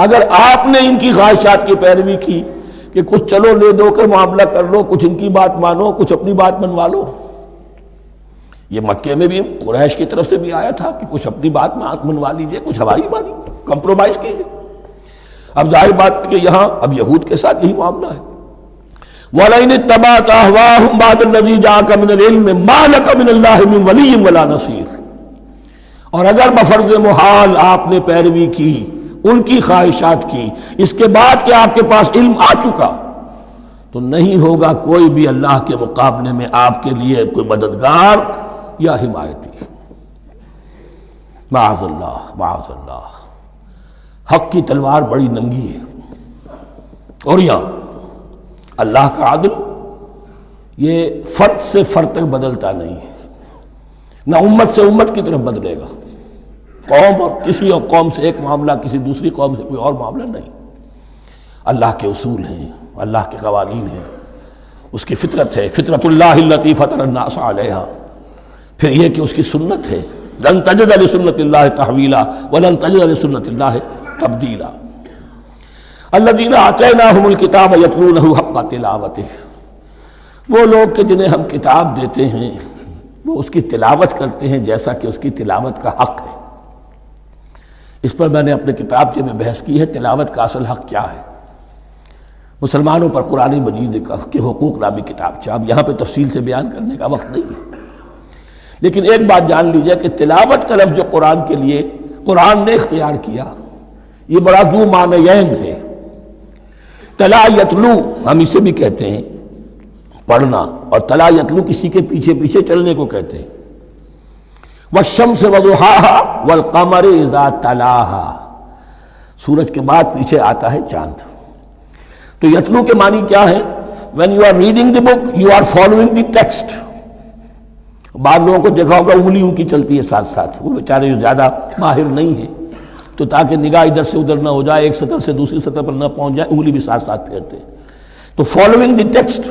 اگر آپ نے ان کی خواہشات کی پیروی کی کہ کچھ چلو لے دو کر معاملہ کر لو، کچھ ان کی بات مانو، کچھ اپنی بات منوا لو۔ یہ مکے میں بھی قریش کی طرف سے بھی آیا تھا کہ کچھ اپنی بات منوا لیجئے، کچھ ہماری مانی، کمپرومائز کیجئے۔ اب ظاہر بات ہے کہ یہاں اب یہود کے ساتھ یہی معاملہ ہے۔ وَلَئِنِ اتَّبَعْتَ أَهْوَاءَهُمْ بَعْدَ الَّذِي جَاءَكَ مِنَ الْعِلْمِ مَا لَكَ مِنَ اللَّهِ مِنْ وَلِيٍّ وَلَا نَصِيرٍ، اور اگر بفرض محال آپ نے پیروی کی ان کی خواہشات کی، اس کے بعد کہ آپ کے پاس علم آ چکا، تو نہیں ہوگا کوئی بھی اللہ کے مقابلے میں آپ کے لیے کوئی مددگار یا حمایتی۔ معاذ اللہ، حق کی تلوار بڑی ننگی ہے، اور یہاں اللہ کا عدل یہ فرد سے فرد تک بدلتا نہیں ہے، نہ امت سے امت کی طرف بدلے گا، قوم اور کسی اور قوم سے ایک معاملہ، کسی دوسری قوم سے کوئی اور معاملہ نہیں۔ اللہ کے اصول ہیں، اللہ کے قوانین ہیں، اس کی فطرت ہے، فطرت اللہ التی فطر الناس علیہا، پھر یہ کہ اس کی سنت ہے، لن تجد لسنت اللہ تحویلا ولن تجد لسنت اللہ تبدیلا۔ الذین آتیناہم الکتاب یتلونہ حق تلاوتہ، وہ لوگ کہ جنہیں ہم کتاب دیتے ہیں وہ اس کی تلاوت کرتے ہیں جیسا کہ اس کی تلاوت کا حق ہے۔ اس پر میں نے اپنے کتابچے میں بحث کی ہے، تلاوت کا اصل حق کیا ہے۔ مسلمانوں پر قرآن مجید کے حقوق نامی کتابچہ، اب یہاں پہ تفصیل سے بیان کرنے کا وقت نہیں ہے، لیکن ایک بات جان لیجئے کہ تلاوت کا لفظ جو قرآن کے لیے قرآن نے اختیار کیا، یہ بڑا ذو معنیین ہے۔ تلا یتلو ہم اسے بھی کہتے ہیں پڑھنا، اور تلا یتلو کسی کے پیچھے پیچھے چلنے کو کہتے ہیں۔ والشمس وضحاها والقمر اذا تلاها، سورج کے بعد پیچھے آتا ہے چاند۔ تو یتلو کے معنی کیا ہے؟ when you are reading the book you are following the text۔ بعض لوگوں کو دیکھا ہوگا انگلی ان کی چلتی ہے ساتھ ساتھ، وہ بیچارے جو زیادہ ماہر نہیں ہیں تو تاکہ نگاہ ادھر سے ادھر نہ ہو جائے، ایک سطر سے دوسری سطر پر نہ پہنچ جائے، انگلی بھی ساتھ ساتھ پھیرتے ہیں، تو فالوئنگ دی ٹیکسٹ۔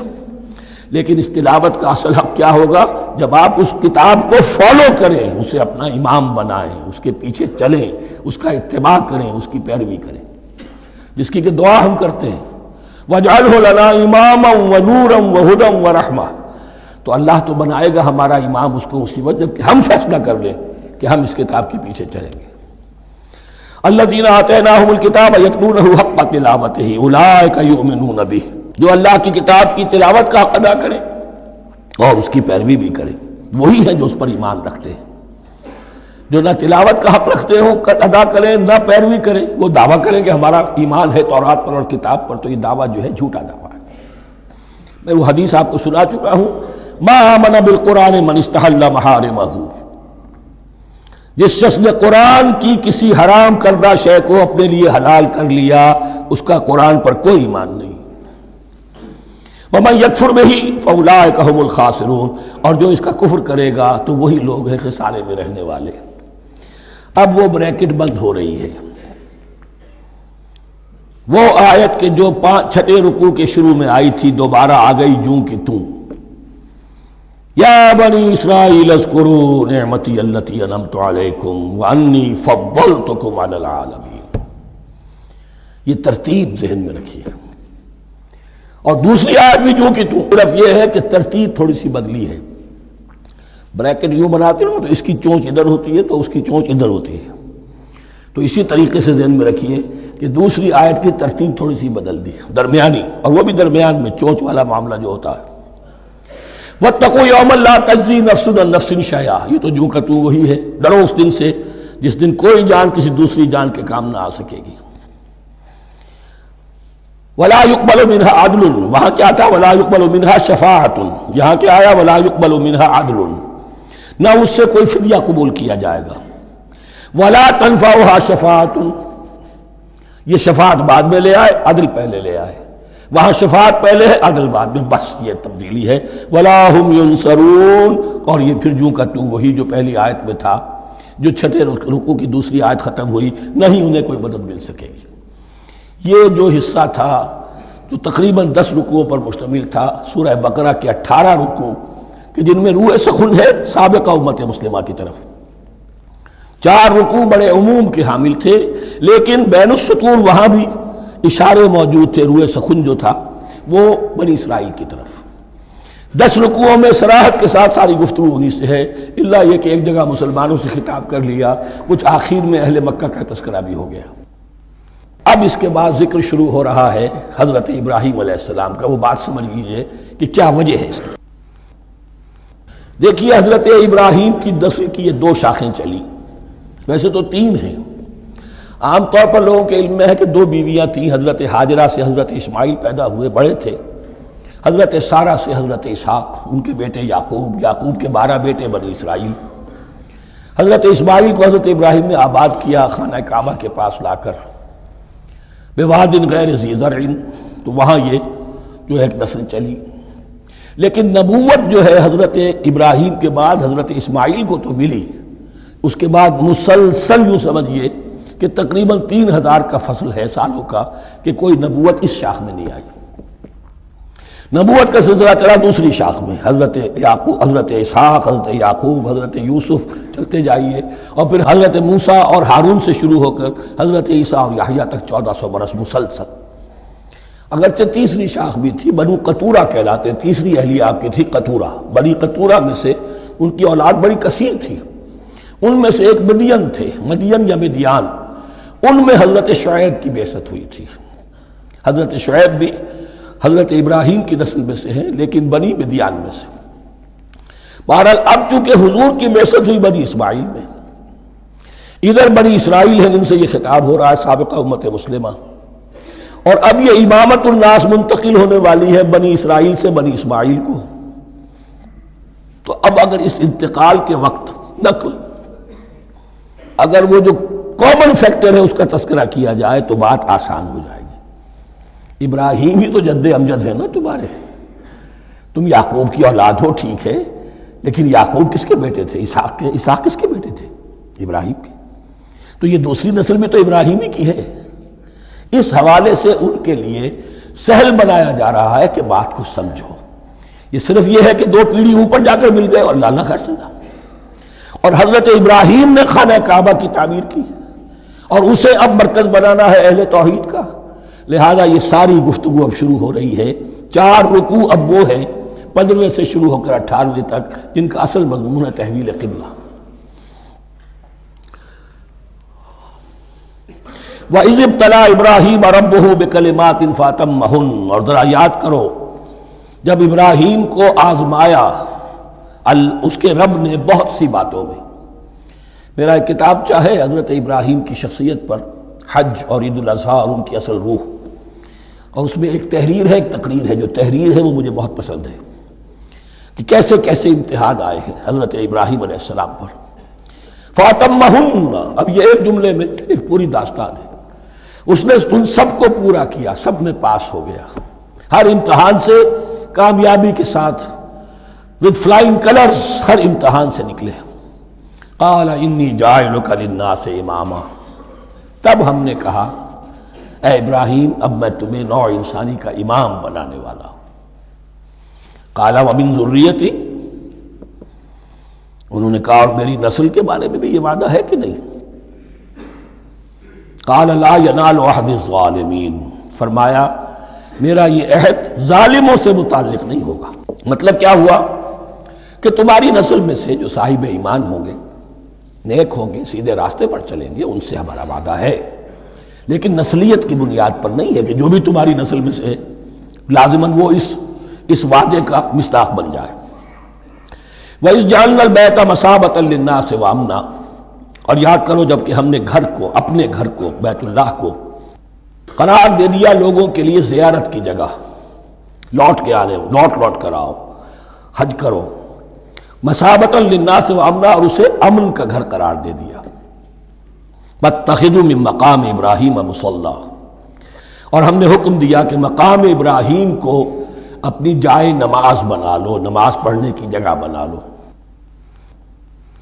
لیکن اس تلاوت کا اصل حق کیا ہوگا؟ جب آپ اس کتاب کو فالو کریں، اسے اپنا امام بنائیں، اس کے پیچھے چلیں، اس کا اتباع کریں، اس کی پیروی کریں، جس کی کہ دعا ہم کرتے ہیں وَاجْعَلْهُ لَنَا إِمَامًا وَنُورًا وَهُدًى وَرَحْمَةً، تو اللہ تو بنائے گا ہمارا امام اس کو اسی وقت جب کہ ہم فیصلہ کر لیں کہ ہم اس کتاب کے پیچھے چلیں گے۔ الذین آتیناہم الکتاب یتلونہ حق تلاوتہ اولئک یؤمنون بہ، جو اللہ کی کتاب کی تلاوت کا حق ادا کرے اور اس کی پیروی بھی کرے، وہی ہیں جو اس پر ایمان رکھتے ہیں۔ جو نہ تلاوت کا حق رکھتے ہوں ادا کریں، نہ پیروی کریں، وہ دعویٰ کریں کہ ہمارا ایمان ہے تورات پر اور کتاب پر، تو یہ دعویٰ جو ہے جھوٹا دعویٰ ہے۔ میں وہ حدیث آپ کو سنا چکا ہوں، ما آمن بالقرآن من استحل محارمہ، جس شخص نے قرآن کی کسی حرام کردہ شے کو اپنے لیے حلال کر لیا، اس کا قرآن پر کوئی ایمان نہیں۔ وَمَن يَكْفُرْ بِهِ فَأُولَٰئِكَ هُمُ الْخَاسِرُونَ، اور جو اس کا کفر کرے گا تو وہی لوگ ہیں خسارے میں رہنے والے۔ اب وہ بریکٹ بند ہو رہی ہے، وہ آیت کے جو چھٹے رکوع کے شروع میں آئی تھی دوبارہ آ گئی جوں کہ توں، یا بنی اسرائیل اذکروا نعمتی التی انعمت علیکم وانی فضلتکم علی العالمین۔ یہ ترتیب ذہن میں رکھیے۔ اور دوسری آیت بھی جو کہ تو، صرف یہ ہے کہ ترتیب تھوڑی سی بدلی ہے۔ بریکٹ یوں بناتے ہیں تو اس کی چونچ ادھر ہوتی ہے تو اس کی چونچ ادھر ہوتی ہے، تو اسی طریقے سے ذہن میں رکھیے کہ دوسری آیت کی ترتیب تھوڑی سی بدل دی ہے، درمیانی، اور وہ بھی درمیان میں چونچ والا معاملہ جو ہوتا ہے۔ وَاتَّقُوا يَوْمًا لَا تَجْزِي نَفْسٌ عَن نَفْسٍ شَيْئًا، یہ تو جو کہ تو وہی ہے، ڈرو اس دن سے جس دن کوئی جان کسی دوسری جان کے کام نہ آ سکے گی۔ وَلَا يُقْبَلُ مِنْهَا عَدْلٌ، وہاں کیا تھا وَلَا يُقْبَلُ مِنْهَا شَفَاعَةٌ، یہاں کیا آیا وَلَا يُقْبَلُ مِنْهَا عَدْلٌ، نہ اس سے کوئی فدیہ قبول کیا جائے گا۔ وَلَا تَنفَعُهَا شَفَاعَةٌ، یہ شفاعت بعد میں لے آئے، عدل پہلے لے آئے، وہاں شفاعت پہلے ہے عدل بعد میں، بس یہ تبدیلی ہے۔ وَلَا هُمْ يُنصَرُونَ، اور یہ پھر جو کا تو وہی جو پہلی آیت میں تھا، جو چھٹے رکوع کی دوسری آیت ختم ہوئی، نہیں انہیں کوئی مدد مل سکے گی۔ یہ جو حصہ تھا جو تقریباً 10 رکوعوں پر مشتمل تھا، سورہ بقرہ کے 18 رکوع کہ جن میں روح سخن ہے سابقہ امت مسلمہ کی طرف، 4 رکوع بڑے عموم کے حامل تھے، لیکن بین السطور وہاں بھی اشارے موجود تھے، روح سخن جو تھا وہ بنی اسرائیل کی طرف۔ 10 رکوعوں میں صراحت کے ساتھ ساری گفتگو انہی سے ہے، الا یہ کہ ایک جگہ مسلمانوں سے خطاب کر لیا، کچھ آخر میں اہل مکہ کا تذکرہ بھی ہو گیا۔ اب اس کے بعد ذکر شروع ہو رہا ہے حضرت ابراہیم علیہ السلام کا۔ وہ بات سمجھ لیجئے کہ کیا وجہ ہے اس کی۔ دیکھیے حضرت ابراہیم کی نسل کی یہ 2 شاخیں چلی، ویسے تو 3 ہیں۔ عام طور پر لوگوں کے علم میں ہے کہ 2 بیویاں تھیں، حضرت ہاجرہ سے حضرت اسماعیل پیدا ہوئے، بڑے تھے، حضرت سارہ سے حضرت اسحاق، ان کے بیٹے یعقوب، یعقوب کے 12 بیٹے بنی اسرائیل۔ حضرت اسماعیل کو حضرت ابراہیم نے آباد کیا خانہ کعبہ کے پاس لا کر، بواد غیر ذی زرع، تو وہاں یہ جو ایک نسل چلی۔ لیکن نبوت جو ہے حضرت ابراہیم کے بعد حضرت اسماعیل کو تو ملی، اس کے بعد مسلسل یوں سمجھیے کہ تقریباً 3000 کا فصل ہے سالوں کا کہ کوئی نبوت اس شاخ میں نہیں آئی۔ نبوت کا سلسلہ چلا دوسری شاخ میں، حضرت یعقوب، حضرت اسحاق، حضرت یعقوب، حضرت یوسف، چلتے جائیے، اور پھر حضرت موسیٰ اور ہارون سے شروع ہو کر حضرت عیسیٰ اور یحییٰ تک 1400 برس مسلسل۔ اگرچہ تیسری شاخ بھی تھی، بنو قطورہ کہلاتے، تیسری اہلیہ آپ کی تھی قطورہ، بنی قطورہ میں سے ان کی اولاد بڑی کثیر تھی، ان میں سے ایک مدین تھے، مدین یا مدیان، ان میں حضرت شعیب کی بعثت ہوئی تھی۔ حضرت شعیب بھی حضرت ابراہیم کی نسل میں سے ہیں، لیکن بنی مدیان میں سے۔ بہرحال اب چونکہ حضور کی بعثت ہوئی بنی اسماعیل میں، ادھر بنی اسرائیل ہیں جن سے یہ خطاب ہو رہا ہے سابقہ امت مسلمہ، اور اب یہ امامت الناس منتقل ہونے والی ہے بنی اسرائیل سے بنی اسماعیل کو۔ تو اب اگر اس انتقال کے وقت نقل، اگر وہ جو کامن فیکٹر ہے اس کا تذکرہ کیا جائے تو بات آسان ہو جائے گی۔ ابراہیم ہی تو جد امجد ہے نا تمہارے، تم یعقوب کی اولاد ہو ٹھیک ہے، لیکن یعقوب کس کے بیٹے تھے؟ اسحاق کس کے بیٹے تھے؟ ابراہیم کے۔ تو یہ دوسری نسل میں تو ابراہیم ہی کی ہے۔ اس حوالے سے ان کے لیے سہل بنایا جا رہا ہے کہ بات کو سمجھو، یہ صرف یہ ہے کہ 2 پیڑھی اوپر جا کر مل گئے اور اللہ خیر سزا۔ اور حضرت ابراہیم نے خانہ کعبہ کی تعمیر کی اور اسے اب مرکز بنانا ہے اہل توحید کا، لہذا یہ ساری گفتگو اب شروع ہو رہی ہے۔ 4 رکوع اب وہ ہیں 15ویں سے شروع ہو کر 18ویں تک جن کا اصل مضمون ہے تحویل قبلہ۔ وَإِذِ ابْتَلَىٰ إِبْرَاهِيمَ رَبُّهُ بِكَلِمَاتٍ فَأَتَمَّهُنَّ، اور ذرا یاد کرو جب ابراہیم کو آزمایا اس کے رب نے بہت سی باتوں میں۔ میرا ایک کتاب چاہے حضرت ابراہیم کی شخصیت پر، حج اور عید الاضحیٰ اور ان کی اصل روح، اور اس میں ایک تحریر ہے ایک تقریر ہے، جو تحریر ہے وہ مجھے بہت پسند ہے کہ کیسے کیسے امتحان آئے ہیں حضرت ابراہیم علیہ السلام پر۔ فَأَتَمَّهُنَّ، اب یہ ایک جملے میں ایک پوری داستان ہے، اس نے ان سب کو پورا کیا، سب میں پاس ہو گیا، ہر امتحان سے کامیابی کے ساتھ with flying colors ہر امتحان سے نکلے۔ قال انی جاعلک للناس اماما، تب ہم نے کہا اے ابراہیم اب میں تمہیں نوع انسانی کا امام بنانے والا ہوں۔ قال ومن ذریتی، انہوں نے کہا اور میری نسل کے بارے میں بھی یہ وعدہ ہے کہ نہیں؟ قال لا ینال عہد الظالمین، فرمایا میرا یہ عہد ظالموں سے متعلق نہیں ہوگا۔ مطلب کیا ہوا کہ تمہاری نسل میں سے جو صاحب ایمان ہوں گے، نیک ہوں گے، سیدھے راستے پر چلیں گے، ان سے ہمارا وعدہ ہے، لیکن نسلیت کی بنیاد پر نہیں ہے کہ جو بھی تمہاری نسل میں سے لازماً وہ اس وعدے کا مصداق بن جائے۔ وَإِذْ جَعَلْنَا الْبَيْتَ مَثَابَةً لِلنَّاسِ وَأَمْنًا، اور یاد کرو جب کہ ہم نے گھر کو، اپنے گھر کو، بیت اللہ کو قرار دے دیا لوگوں کے لیے زیارت کی جگہ، لوٹ کر آؤ، حج کرو، مثابۃ للناس وامنا، اور اسے امن کا گھر قرار دے دیا۔ واتخذوا من مقام ابراہیم مصلی، اور ہم نے حکم دیا کہ مقام ابراہیم کو اپنی جائے نماز بنا لو، نماز پڑھنے کی جگہ بنا لو۔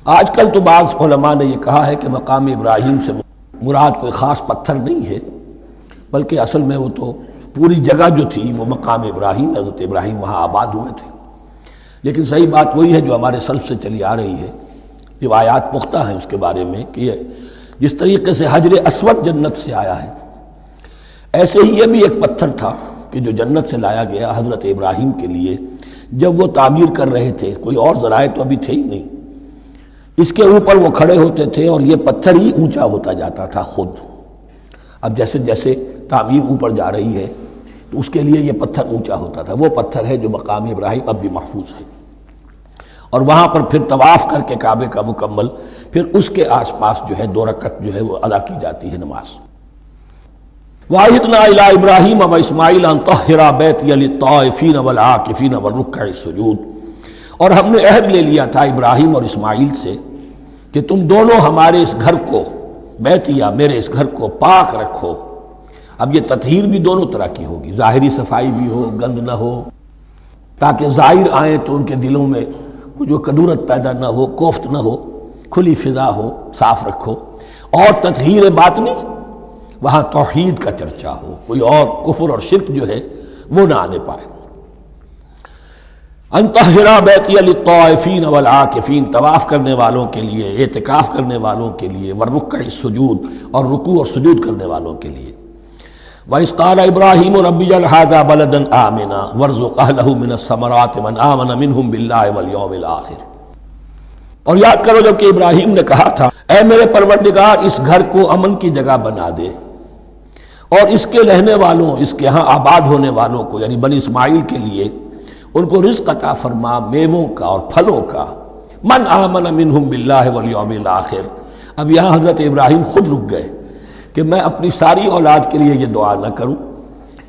آج کل تو بعض علماء نے یہ کہا ہے کہ مقام ابراہیم سے مراد کوئی خاص پتھر نہیں ہے، بلکہ اصل میں وہ تو پوری جگہ جو تھی وہ مقام ابراہیم، حضرت ابراہیم وہاں آباد ہوئے تھے۔ لیکن صحیح بات وہی ہے جو ہمارے سلف سے چلی آ رہی ہے، روایات پختہ ہیں اس کے بارے میں کہ یہ جس طریقے سے حجر اسود جنت سے آیا ہے، ایسے ہی یہ بھی ایک پتھر تھا کہ جو جنت سے لایا گیا حضرت ابراہیم کے لیے جب وہ تعمیر کر رہے تھے، کوئی اور ذرائع تو ابھی تھے ہی نہیں، اس کے اوپر وہ کھڑے ہوتے تھے اور یہ پتھر ہی اونچا ہوتا جاتا تھا خود۔ اب جیسے جیسے تعمیر اوپر جا رہی ہے تو اس کے لیے یہ پتھر اونچا ہوتا تھا، وہ پتھر ہے جو مقام ابراہیم اب بھی محفوظ ہے، اور وہاں پر پھر طواف کر کے کعبے کا مکمل، پھر اس کے آس پاس جو ہے 2 رکعت جو ہے وہ ادا کی جاتی ہے نماز۔ وَعَهِدْنَا إِلَىٰ إِبْرَاهِيمَ وَإِسْمَاعِيلَ أَن طَهِّرَا بَيْتِيَ لِلطَّائِفِينَ وَالْعَاكِفِينَ وَالرُّكَّعِ السُّجُودِ، اور ہم نے عہد لے لیا تھا ابراہیم اور اسماعیل سے کہ تم دونوں ہمارے اس گھر کو، بیتیا میرے اس گھر کو پاک رکھو۔ اب یہ تطہیر بھی دونوں طرح کی ہوگی، ظاہری صفائی بھی ہو، گند نہ ہو، تاکہ زائر آئیں تو ان کے دلوں میں جو کدورت پیدا نہ ہو، کوفت نہ ہو، کھلی فضا ہو، صاف رکھو۔ اور تطہیر باطنی، وہاں توحید کا چرچا ہو، کوئی اور کفر اور شرک جو ہے وہ نہ آنے پائے۔ ان طہرا بیتی للطائفین والعاکفین، طواف کرنے والوں کے لیے، اعتکاف کرنے والوں کے لیے، والرکع السجود، اور رکوع اور سجود کرنے والوں کے لیے۔ وَإِذْ قَالَ إِبْرَاهِيمُ رَبِّ اجْعَلْ هَٰذَا بَلَدًا آمِنًا وَارْزُقْ أَهْلَهُ مِنَ الثَّمَرَاتِ مَنْ آمَنَ مِنْهُمْ بِاللَّهِ وَالْيَوْمِ الْآخِرِ، اور یاد کرو جب کہ ابراہیم نے کہا تھا اے میرے پروردگار اس گھر کو امن کی جگہ بنا دے، اور اس کے رہنے والوں، اس کے ہاں آباد ہونے والوں کو یعنی بنی اسماعیل کے لیے ان کو رزق عطا فرما، میووں کا اور پھلوں کا۔ من آمن منہم باللہ والیوم الآخر، اب یہاں حضرت ابراہیم خود رک گئے کہ میں اپنی ساری اولاد کے لیے یہ دعا نہ کروں،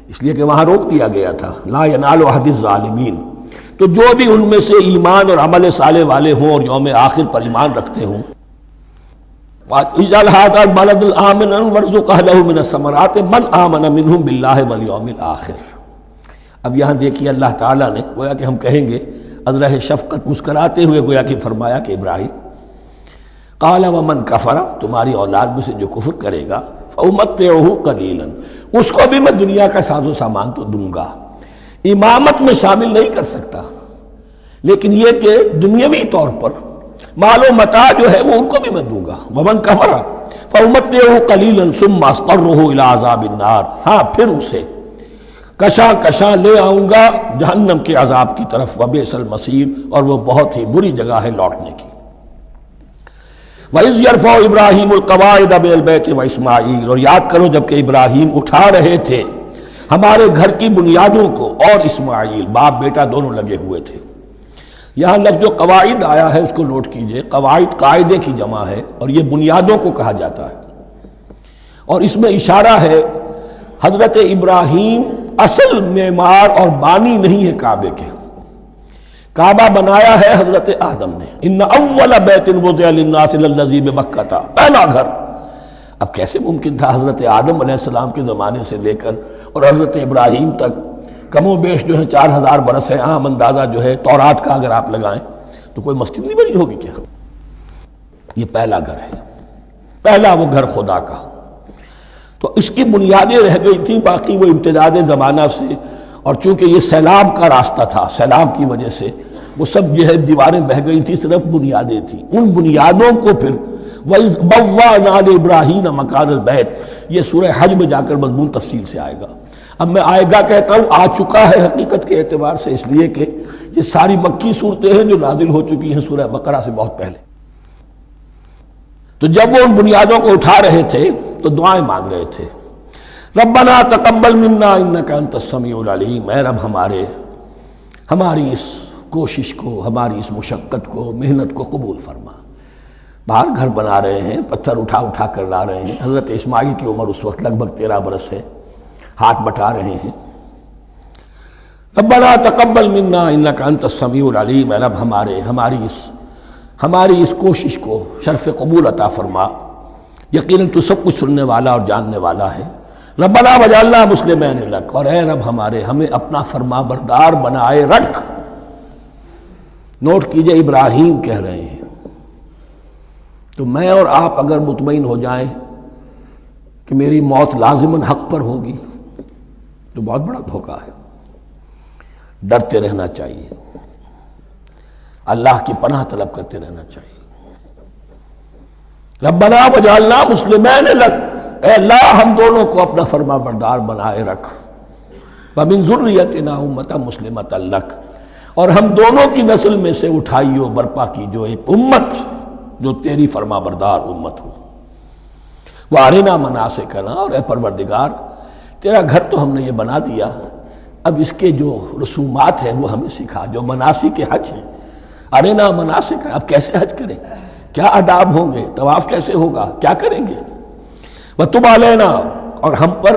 اس لیے کہ وہاں روک دیا گیا تھا لا ینال عہد الظالمین۔ تو جو بھی ان میں سے ایمان اور عمل صالح والے ہوں اور یوم آخر پر ایمان رکھتے ہوں، اجعل هذا البلد آمنا وارزق اهله من الثمرات من آمن منهم بالله واليوم الآخر۔ اب یہاں دیکھیے اللہ تعالیٰ نے گویا کہ ہم کہیں گے ازرہ شفقت مسکراتے ہوئے گویا کہ فرمایا کہ ابراہیم قال ومن کفر، تمہاری اولاد میں سے جو کفر کرے گا فأمتعه قلیلا، اس کو بھی میں دنیا کا ساز و سامان تو دوں گا، امامت میں شامل نہیں کر سکتا، لیکن یہ کہ دنیاوی طور پر مال و متاع جو ہے وہ ان کو بھی میں دوں گا۔ ومن کفر فأمتعه قلیلا ثم اضطره الى عذاب النار، ہاں پھر اسے کشاں کشاں لے آؤں گا جہنم کے عذاب کی طرف، وبئس المصیر، اور وہ بہت ہی بری جگہ ہے لوٹنے کی۔ وَإِذْ يَرْفَعُ إِبْرَاهِيمُ الْقَوَاعِدَ مِنَ الْبَيْتِ وَإِسْمَاعِيلُ، اور یاد کرو جب کہ ابراہیم اٹھا رہے تھے ہمارے گھر کی بنیادوں کو، اور اسماعیل، باپ بیٹا دونوں لگے ہوئے تھے۔ یہاں لفظ جو قواعد آیا ہے اس کو نوٹ کیجئے، قواعد قاعدے کی جمع ہے اور یہ بنیادوں کو کہا جاتا ہے، اور اس میں اشارہ ہے حضرت ابراہیم اصل معمار اور بانی نہیں ہے کعبے کے، کعبہ بنایا ہے حضرت آدم نے۔ ان اول بیت وضع للناس للذی ببکۃ، پہلا گھر۔ اب کیسے ممکن تھا حضرت آدم علیہ السلام کے زمانے سے لے کر اور حضرت ابراہیم تک کم و بیش جو ہے 4000 برس ہے، عام اندازہ جو ہے تورات کا اگر آپ لگائیں تو کوئی مسجد نہیں بنی ہوگی کیا؟ یہ پہلا گھر ہے، پہلا وہ گھر خدا کا۔ تو اس کی بنیادیں رہ گئی تھیں، باقی وہ امتداد زمانہ سے، اور چونکہ یہ سیلاب کا راستہ تھا، سیلاب کی وجہ سے وہ سب جو ہے دیواریں بہہ گئی تھیں، صرف بنیادیں تھیں۔ ان بنیادوں کو پھر وَإِذْ بَوَّأْنَا لِإِبْرَاهِيمَ مَكَانَ الْبَيْتِ، یہ سورہ حج میں جا کر مضمون تفصیل سے آئے گا۔ اب میں آئے گا کہتا ہوں، آ چکا ہے حقیقت کے اعتبار سے، اس لیے کہ یہ ساری مکی صورتیں ہیں جو نازل ہو چکی ہیں سورہ بقرہ سے بہت پہلے۔ تو جب وہ ان بنیادوں کو اٹھا رہے تھے تو دعائیں مانگ رہے تھے، ربنا تقبل منا انک انت السمیع العلیم، اے رب ہماری اس کوشش کو، ہماری اس مشقت کو، محنت کو قبول فرما۔ باہر گھر بنا رہے ہیں، پتھر اٹھا اٹھا کر لا رہے ہیں، حضرت اسماعیل کی عمر اس وقت لگ بھگ 13 برس ہے، ہاتھ بٹا رہے ہیں۔ ربنا تقبل منا انک انت السمیع العلیم، اے رب ہماری اس کوشش کو شرف قبول عطا فرما، یقیناً تو سب کچھ سننے والا اور جاننے والا ہے۔ ربنا وجعلنا مسلمین لک، اور اے رب ہمیں اپنا فرما بردار بنائے رکھ۔ نوٹ کیجئے ابراہیم کہہ رہے ہیں، تو میں اور آپ اگر مطمئن ہو جائیں کہ میری موت لازماً حق پر ہوگی تو بہت بڑا دھوکہ ہے۔ ڈرتے رہنا چاہیے، اللہ کی پناہ طلب کرتے رہنا چاہیے۔ ربنا وجعلنا مسلمین لک، اے اللہ ہم دونوں کو اپنا فرما بردار بنائے رکھ، ومن ذریتنا امۃ مسلمۃ لک، اور ہم دونوں کی نسل میں سے اٹھائیو برپا کی جو ایک امت جو تیری فرما بردار امت ہو۔ وارنا مناسکنا، اور اے پروردگار تیرا گھر تو ہم نے یہ بنا دیا، اب اس کے جو رسومات ہیں وہ ہمیں سکھا، جو مناسک حج ہیں۔ ارنا مناسک، اب کیسے حج کریں، کیا آداب ہوں گے، طواف کیسے ہوگا، کیا کریں گے۔ وتب علینا، اور ہم پر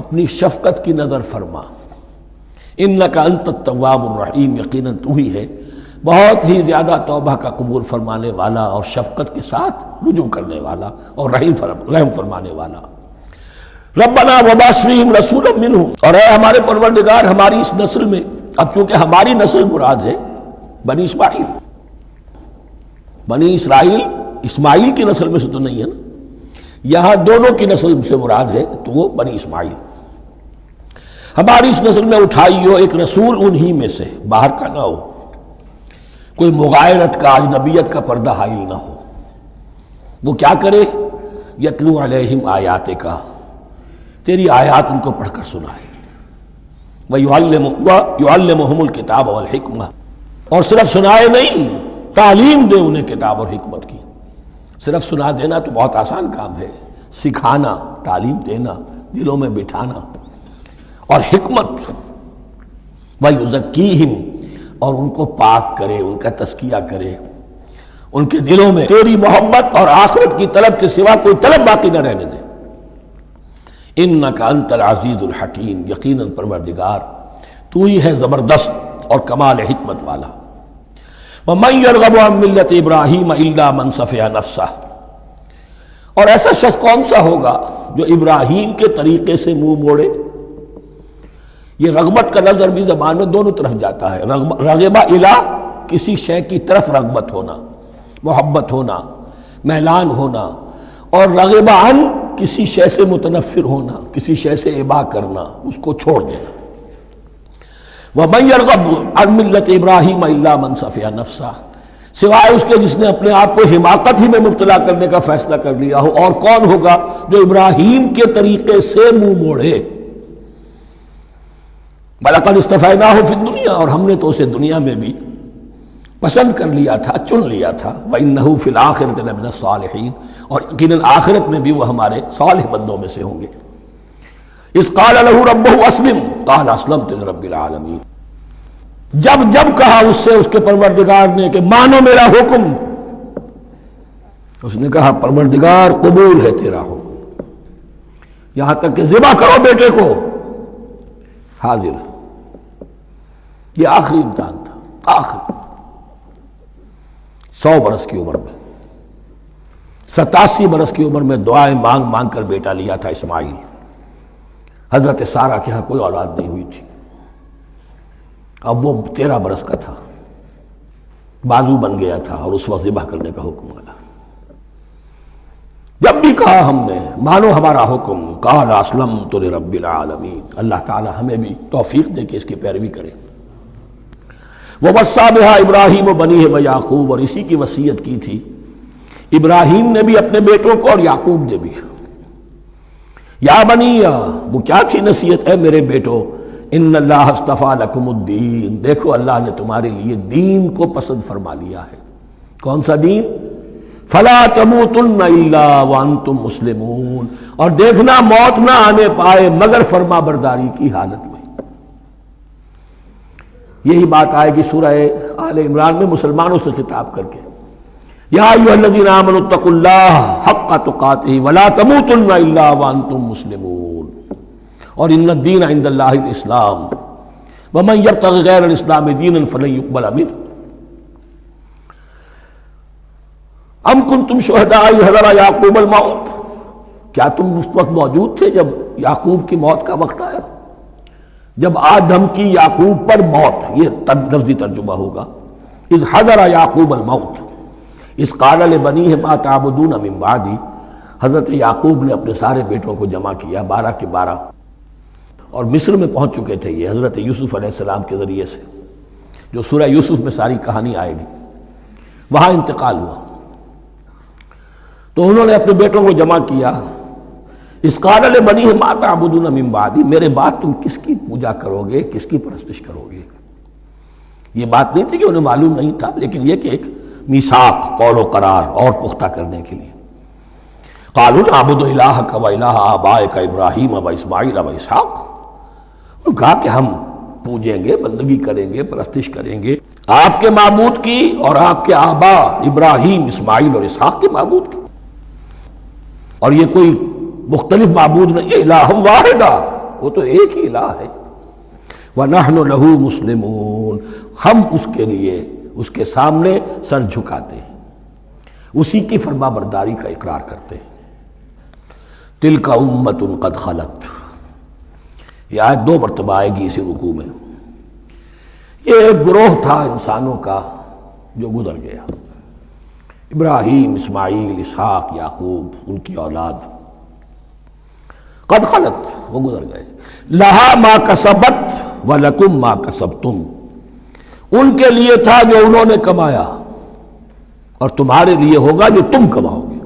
اپنی شفقت کی نظر فرما، انک انت التواب الرحیم، یقیناً تو ہی ہے بہت ہی زیادہ توبہ کا قبول فرمانے والا اور شفقت کے ساتھ رجوع کرنے والا اور رحم فرمانے والا۔ ربنا وبعث فیہم رسولا منہم، اور اے ہمارے پروردگار ہماری اس نسل میں، اب چونکہ ہماری نسل مراد ہے بنی اسماعیل، بنی اسرائیل اسماعیل کی نسل میں سے تو نہیں ہے نا، یہاں دونوں کی نسل سے مراد ہے تو وہ بنی اسماعیل۔ ہماری اس نسل میں اٹھائی ہو ایک رسول انہی میں سے، باہر کا نہ ہو، کوئی مغایرت کا، اجنبیت کا پردہ حائل نہ ہو۔ وہ کیا کرے، یتلو علیہم آیاتک، تیری آیات ان کو پڑھ کر سنائے، وَيُعَلِّمُهُمُ الْكِتَابَ وَالْحِکْمَةَ، اور صرف سنائے نہیں، تعلیم دے انہیں کتاب اور حکمت کی۔ صرف سنا دینا تو بہت آسان کام ہے، سکھانا، تعلیم دینا، دلوں میں بٹھانا، اور حکمت، وَيُزَكِّيهِمْ، اور ان کو پاک کرے، ان کا تزکیہ کرے، ان کے دلوں میں تیری محبت اور آخرت کی طلب کے سوا کوئی طلب باقی نہ رہنے دے۔ انک انت العزیز الحکیم، یقیناً پروردگار تو ہی ہے زبردست اور کمال حکمت والا۔ وَمَن يَرْغَبُ عَن مِّلَّةِ إِبْرَاهِيمَ إِلَّا مَن سَفِهَ نَفْسَهُ، اور ایسا شخص کون سا ہوگا جو ابراہیم کے طریقے سے منہ موڑے۔ یہ رغبت کا لفظ عربی زبان میں دونوں طرف جاتا ہے، رغبہ الہ، کسی شے کی طرف رغبت ہونا، محبت ہونا، میلان ہونا، اور رغبہ عن، کسی شے سے متنفر ہونا، کسی شے سے ابا کرنا، اس کو چھوڑ دینا۔ وَمَن يَرْغَبُ عَن مِّلَّةِ إِبْرَاهِيمَ إِلَّا مَن سَفِهَ نَفْسَهُ، سوائے اس کے جس نے اپنے آپ کو حماقت ہی میں مبتلا کرنے کا فیصلہ کر لیا ہو۔ اور کون ہوگا جو ابراہیم کے طریقے سے منہ موڑے۔ وَلَقَدِ اصْطَفَيْنَاهُ فِي الدُّنْيَا، اور ہم نے تو اسے دنیا میں بھی پسند کر لیا تھا، چن لیا تھا۔ وَإِنَّهُ فِي الْآخِرَةِ لَمِنَ الصَّالِحِينَ، اور یقیناً آخرت میں بھی وہ ہمارے صالح بندوں میں سے ہوں گے۔ اِذْ قَالَ لَهُ رَبُّهُ أَسْلِمْ قَالَ أَسْلَمْتُ لِرَبِّ الْعَالَمِينَ، جب کہا اس سے اس کے پروردگار نے کہ مانو میرا حکم، اس نے کہا پروردگار قبول ہے تیرا حکم، یہاں تک کہ ذبح کرو بیٹے کو، حاضر۔ یہ آخری امتحان تھا، آخری 100 برس کی عمر میں، 87 برس کی عمر میں دعائیں مانگ مانگ کر بیٹا لیا تھا اسماعیل۔ حضرت سارہ کے ہاں کوئی اولاد نہیں ہوئی تھی، اب وہ 13 برس کا تھا، بازو بن گیا تھا، اور اس وقت ذبح کرنے کا حکم آیا۔ جب بھی کہا ہم نے مانو ہمارا حکم، قال اسلمت لرب العالمین، اللہ تعالی ہمیں بھی توفیق دے کہ اس کی پیروی کریں۔ وَوَصَّىٰ بِهَا إِبْرَاهِيمُ بَنِيهِ وَيَعْقُوبُ، اور اسی کی وصیت کی تھی ابراہیم نے بھی اپنے بیٹوں کو اور یعقوب نے بھی۔ یا بنی، وہ کیا تھی نصیحت؟ اے میرے بیٹو، ان اللہ اصطفیٰ لکم الدین، دیکھو اللہ نے تمہارے لیے دین کو پسند فرما لیا ہے۔ کون سا دین؟ فلا تموتن الا وانتم مسلمون، اور دیکھنا موت نہ آنے پائے مگر فرما برداری کی حالت میں۔ یہی بات آئے گی سورہ آل عمران میں مسلمانوں سے خطاب کر کے، یا ایھا الذین آمنوا اتقوا اللہ حق تقاتہ ولا تموتن الا وانتم مسلمون، اور ان الدین عند اللہ الاسلام ومن یبتغ غیر الاسلام دینا فلن یقبل منہ۔ ام کنتم شہداء اذ حضر یعقوب الموت، کیا تم اس وقت موجود تھے جب یعقوب کی موت کا وقت آیا؟ جب آدم کی یعقوب پر موت، یہ لفظی ترجمہ ہوگا، اذ حضر یعقوب الموت اذ قال لبنیہ ما تعبدون من بعدی، حضرت یعقوب نے اپنے سارے بیٹوں کو جمع کیا، 12 کے 12، اور مصر میں پہنچ چکے تھے یہ حضرت یوسف علیہ السلام کے ذریعے سے، جو سورہ یوسف میں ساری کہانی آئے گی، وہاں انتقال ہوا۔ تو انہوں نے اپنے بیٹوں کو جمع کیا، اذ قال لبنیہ ما تعبدون من بعدی، میرے بعد تم کس کی پوجا کرو گے، کس کی پرستش کرو گے؟ یہ بات نہیں تھی کہ انہیں معلوم نہیں تھا، لیکن یہ کہ ایک میثاق، قول و قرار اور پختہ کرنے کے لیے۔ قالوا نعبد الہک و الہ آبائک ابراہیم و اسماعیل و اسحاق، انہوں نے کہا کہ ہم پوجیں گے، بندگی کریں گے، پرستش کریں گے آپ کے معبود کی اور آپ کے آبا ابراہیم، اسماعیل اور اسحاق کے معبود کی، اور یہ کوئی مختلف معبود نہیں ہے، الہ واحدہ، وہ تو ایک ہی الہ ہے۔ وَنَحْنُ لَهُ مُسْلِمُونَ، ہم اس کے لیے اس کے سامنے سر جھکاتے ہیں، اسی کی فرما برداری کا اقرار کرتے ہیں۔ تِلْكَ أُمَّةٌ قَدْ خَلَتْ، یہ آیت 2 مرتبہ آئے گی اسی رکوع میں۔ یہ ایک گروہ تھا انسانوں کا جو گزر گیا، ابراہیم، اسماعیل، اسحاق، یعقوب، ان کی اولاد، قد خلت، وہ گزر گئے۔ لہا ما کسبت ولکم ما کسبتم، ان کے لیے تھا جو انہوں نے کمایا، اور تمہارے لیے ہوگا جو تم کماؤ گے۔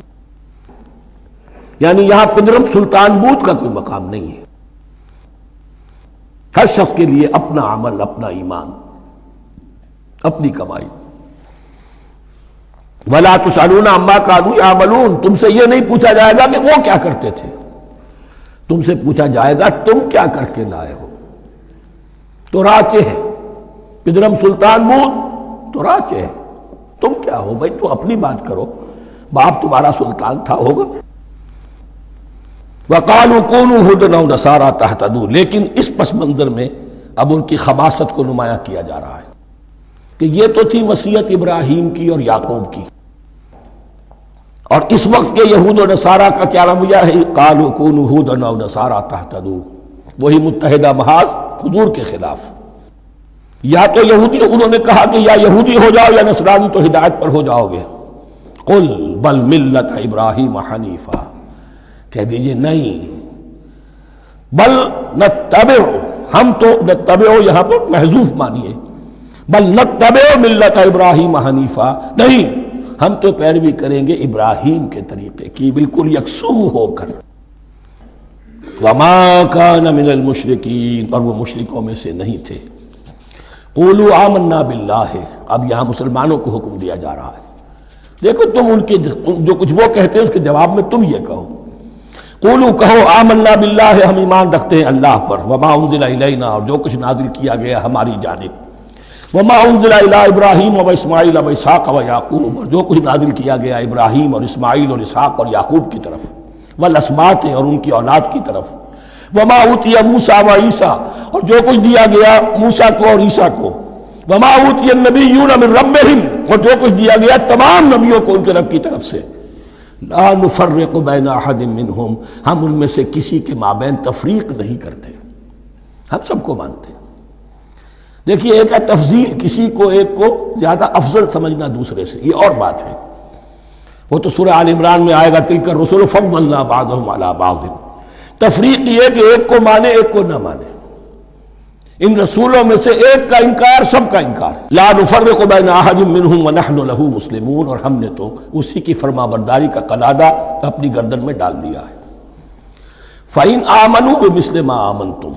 یعنی یہاں پدرم سلطان بود کا کوئی مقام نہیں ہے، ہر شخص کے لیے اپنا عمل، اپنا ایمان، اپنی کمائی۔ وَلَا تُسْأَلُونَ عَمَّا كَانُوا يَعْمَلُونَ، تم سے یہ نہیں پوچھا جائے گا کہ وہ کیا کرتے تھے، تم سے پوچھا جائے گا تم کیا کر کے لائے ہو۔ تو راچے ہے، پدرم سلطان بود تو راچے ہے، تم کیا ہو بھائی، تو اپنی بات کرو، باپ تمہارا سلطان تھا، ہوگا۔ وَقَالُوا كُونُوا هُودًا أَوْ نَصَارَىٰ تَهْتَدُوا، لیکن اس پس منظر میں اب ان کی خباثت کو نمایاں کیا جا رہا ہے کہ یہ تو تھی وصیت ابراہیم کی اور یعقوب کی، اور اس وقت کے یہود و نصارہ کا کیا رویہ ہے؟ قالوا كونوا هودا او نصارى تهتدوا، وہی متحدہ محاذ حضور کے خلاف۔ یا تو یہودی، انہوں نے کہا کہ یا یہودی ہو جاؤ یا نصرانی تو ہدایت پر ہو جاؤ گے۔ قل بل ملت ابراہیم حنیفا، کہہ دیجئے نہیں، بل نتبع، ہم تو نتبع یہاں پر محذوف مانیے، بل نتبع ملت ابراہیم حنیفا، نہیں، ہم تو پیروی کریں گے ابراہیم کے طریقے کی، بالکل یکسو ہو کر۔ وما کان من المشرکین، اور وہ مشرکوں میں سے نہیں تھے۔ قولوا آمنا باللہ، اب یہاں مسلمانوں کو حکم دیا جا رہا ہے۔ دیکھو تم ان کے جو کچھ وہ کہتے ہیں اس کے جواب میں تم یہ کہو، قولوا کہو آمنا باللہ، ہم ایمان رکھتے ہیں اللہ پر، وما انزل الینا، اور جو کچھ نازل کیا گیا ہماری جانب، وما انزل الی ابراہیم و اسماعیل و اسحاق و یعقوب، اور جو کچھ نازل کیا گیا ابراہیم اور اسماعیل اور اسحاق اور یعقوب کی طرف، والاسباط، اور ان کی اولاد کی طرف، وما اوتی موسیٰ و عیسیٰ، اور جو کچھ دیا گیا موسیٰ کو اور عیسیٰ کو، وما اوتی النبیون من ربہم، اور جو کچھ دیا گیا تمام نبیوں کو ان کے رب کی طرف سے، لا نفرق بین احد منہم، ہم ان میں سے کسی کے مابین تفریق نہیں کرتے، ہم سب کو مانتے ہیں۔ دیکھیے ایک ہے تفضیل، کسی کو ایک کو زیادہ افضل سمجھنا دوسرے سے، یہ اور بات ہے، وہ تو سورہ آل عمران میں آئے گا تلک الرسل فضلنا بعضهم علی بعض۔ تفریق یہ کہ ایک کو مانے ایک کو نہ مانے، ان رسولوں میں سے ایک کا انکار سب کا انکار ہے، لا نفرق بین احد منہم ونحن له مسلمون، اور ہم نے تو اسی کی فرما برداری کا قلادہ اپنی گردن میں ڈال دیا ہے۔ فَإِنْ آمَنُوا بِمِثْلِ مَا آمَنْتُمْ،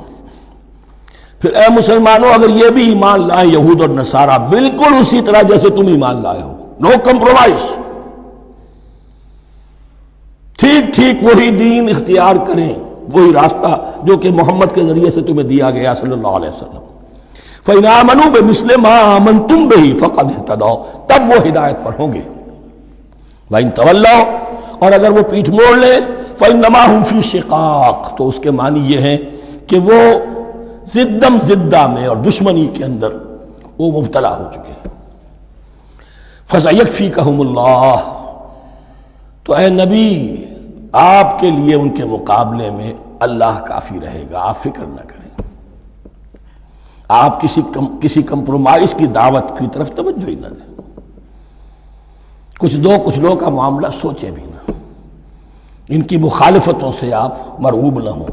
پھر اے مسلمانوں اگر یہ بھی ایمان لائیں یہود اور نصارہ بالکل اسی طرح جیسے تم ایمان لائے ہو، نو کمپرومائز، ٹھیک ٹھیک وہی دین اختیار کریں، وہی راستہ جو کہ محمد کے ذریعے سے تمہیں دیا گیا صلی اللہ علیہ وسلم، فَإِنْ آمَنُوا بِمِثْلِ مَا آمَنْتُمْ بِهِ فَقَدْ اهْتَدَوْا، تب وہ ہدایت پر ہوں گے۔ وَإِنْ تَوَلَّوْا، اور اگر وہ پیٹھ موڑ لیں، فَإِنَّمَا هُمْ فِي شِقَاقٍ، تو اس کے معنی یہ ہیں کہ وہ زدم زدہ میں اور دشمنی کے اندر وہ مبتلا ہو چکے ہیں۔ فَسَيَكْفِيكَهُمُ اللَّهُ، تو اے نبی آپ کے لیے ان کے مقابلے میں اللہ کافی رہے گا، آپ فکر نہ کریں، آپ کسی کمپرومائز کی دعوت کی طرف توجہ ہی نہ دیں، کچھ دو کا معاملہ سوچیں بھی نہ، ان کی مخالفتوں سے آپ مرعوب نہ ہوں،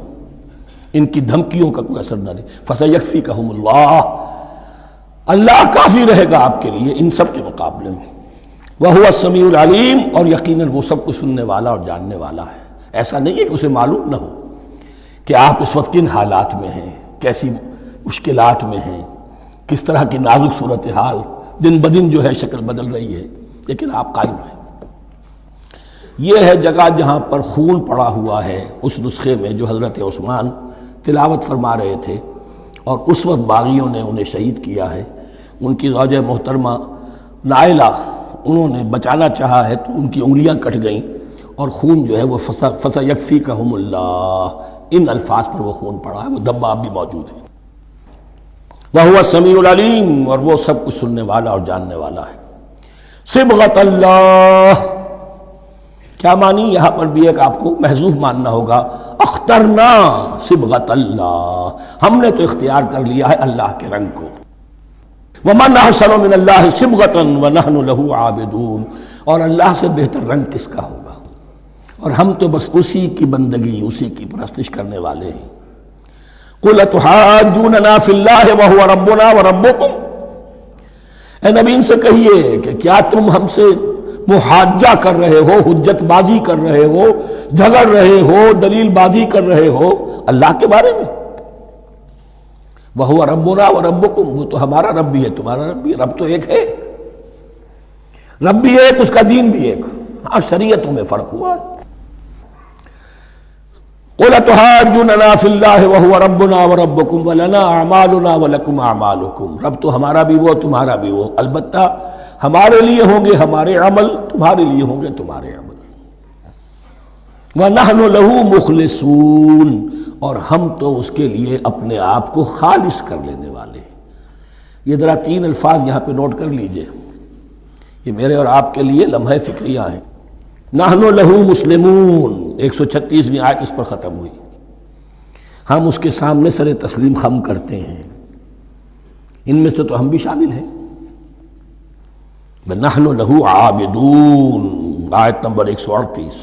ان کی دھمکیوں کا کوئی اثر نہ لیں۔ فَسَيَكْفِيكَهُمُ اللَّهُ، اللہ کافی رہے گا آپ کے لیے ان سب کے مقابلے میں۔ وَهُوَ السَّمِيعُ الْعَلِيمُ، اور یقیناً وہ سب کچھ سننے والا اور جاننے والا ہے۔ ایسا نہیں ہے کہ اسے معلوم نہ ہو کہ آپ اس وقت کن حالات میں ہیں، کیسی مشکلات میں ہیں، کس طرح کی نازک صورتحال دن بدن جو ہے شکل بدل رہی ہے، لیکن آپ قائم رہیں۔ یہ ہے جگہ جہاں پر خون پڑا ہوا ہے، اس نسخے میں جو حضرت عثمان تلاوت فرما رہے تھے، اور اس وقت باغیوں نے انہیں شہید کیا ہے۔ ان کی زوجہ محترمہ نائلہ، انہوں نے بچانا چاہا ہے تو ان کی انگلیاں کٹ گئیں، اور خون جو ہے وہ فَسَيَكْفِيكَهُمُ اللَّهُ، ان الفاظ پر وہ خون پڑا ہے، وہ دھبا اب بھی موجود ہے۔ وَهُوَ السَّمِيعُ الْعَلِيمُ، اور وہ سب کچھ سننے والا اور جاننے والا ہے۔ صبغۃ اللہ، کیا معنی؟ یہاں پر بھی ایک آپ کو محذوف ماننا ہوگا، اخترنا صبغۃ اللہ، ہم نے تو اختیار کر لیا ہے اللہ کے رنگ کو۔ وَمَنْ أَحْسَنُ مِنَ اللَّهِ صِبْغَةً وَنَحْنُ لَهُ عَابِدُونَ، اور اللہ سے بہتر رنگ کس کا ہوگا، اور ہم تو بس اسی کی بندگی، اسی کی پرستش کرنے والے ہیں۔ قُلْ أَتُحَاجُّونَنَا فِي اللَّهِ وَهُوَ رَبُّنَا وَرَبُّكُمْ، اے نبی ان سے کہیے کہ کیا تم ہم سے محاجہ کر رہے ہو، حجت بازی کر رہے ہو، جھگڑ رہے ہو، دلیل بازی کر رہے ہو اللہ کے بارے میں؟ وَهُوَ رَبُّنَا وَرَبُّكُمْ، وہ تو ہمارا رب بھی ہے تمہارا رب بھی ہے، رب تو ایک ہے، رب بھی ایک، اس کا دین بھی ایک، ہاں شریعتوں میں فرق ہوا ہے۔ قُلْ أَتُحَاجُّونَنَا فِي اللَّهِ وَهُوَ رَبُّنَا وَرَبُّكُمْ وَلَنَا أَعْمَالُنَا وَلَكُمْ أَعْمَالُكُمْ، رب تو ہمارا بھی وہ تمہارا بھی وہ، البتہ ہمارے لیے ہوں گے ہمارے عمل، تمہارے لیے ہوں گے تمہارے عمل۔ وَنَحْنُ لَهُ مُخْلِصُونَ، اور ہم تو اس کے لیے اپنے آپ کو خالص کر لینے والے ہیں۔ یہ ذرا 3 الفاظ یہاں پہ نوٹ کر لیجئے، یہ میرے اور آپ کے لیے لمحہ فکریہ ہیں۔ نحن لہو مسلمون، 136ویں آیت اس پر ختم ہوئی، ہم اس کے سامنے سر تسلیم خم کرتے ہیں، ان میں سے تو ہم بھی شامل ہیں۔ نحن لہو عابدون، آیت نمبر 138،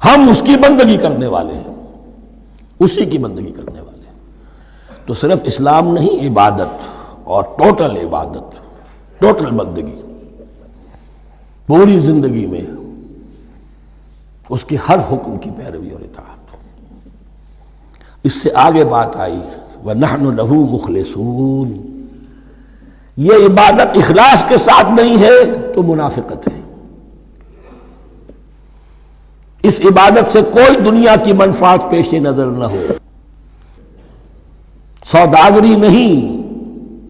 ہم اس کی بندگی کرنے والے ہیں، اسی کی بندگی کرنے والے ہیں۔ تو صرف اسلام نہیں، عبادت اور ٹوٹل عبادت، ٹوٹل بندگی، پوری زندگی میں اس کے ہر حکم کی پیروی اور اطاعت۔ اس سے آگے بات آئی وَنَحْنُ لَهُ مُخْلِصُونَ، یہ عبادت اخلاص کے ساتھ نہیں ہے تو منافقت ہے. اس عبادت سے کوئی دنیا کی منفعت پیش نظر نہ ہو، سوداگری نہیں،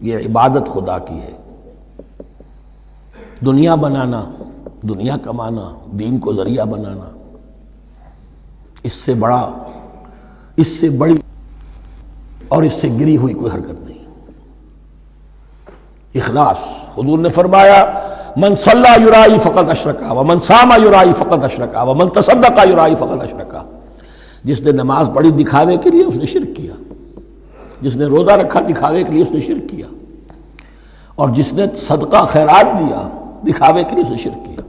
یہ عبادت خدا کی ہے. دنیا بنانا، دنیا کمانا، دین کو ذریعہ بنانا، اس سے بڑی اور اس سے گری ہوئی کوئی حرکت نہیں. اخلاص. حضور نے فرمایا من صلی یرائی فقط اشرکا ومن صام یرائی فقط اشرکا ومن تصدق یرائی فقط اشرکا. جس نے نماز پڑھی دکھاوے کے لیے اس نے شرک کیا، جس نے روزہ رکھا دکھاوے کے لیے اس نے شرک کیا، اور جس نے صدقہ خیرات دیا دکھاوے کے لیے اس نے شرک کیا.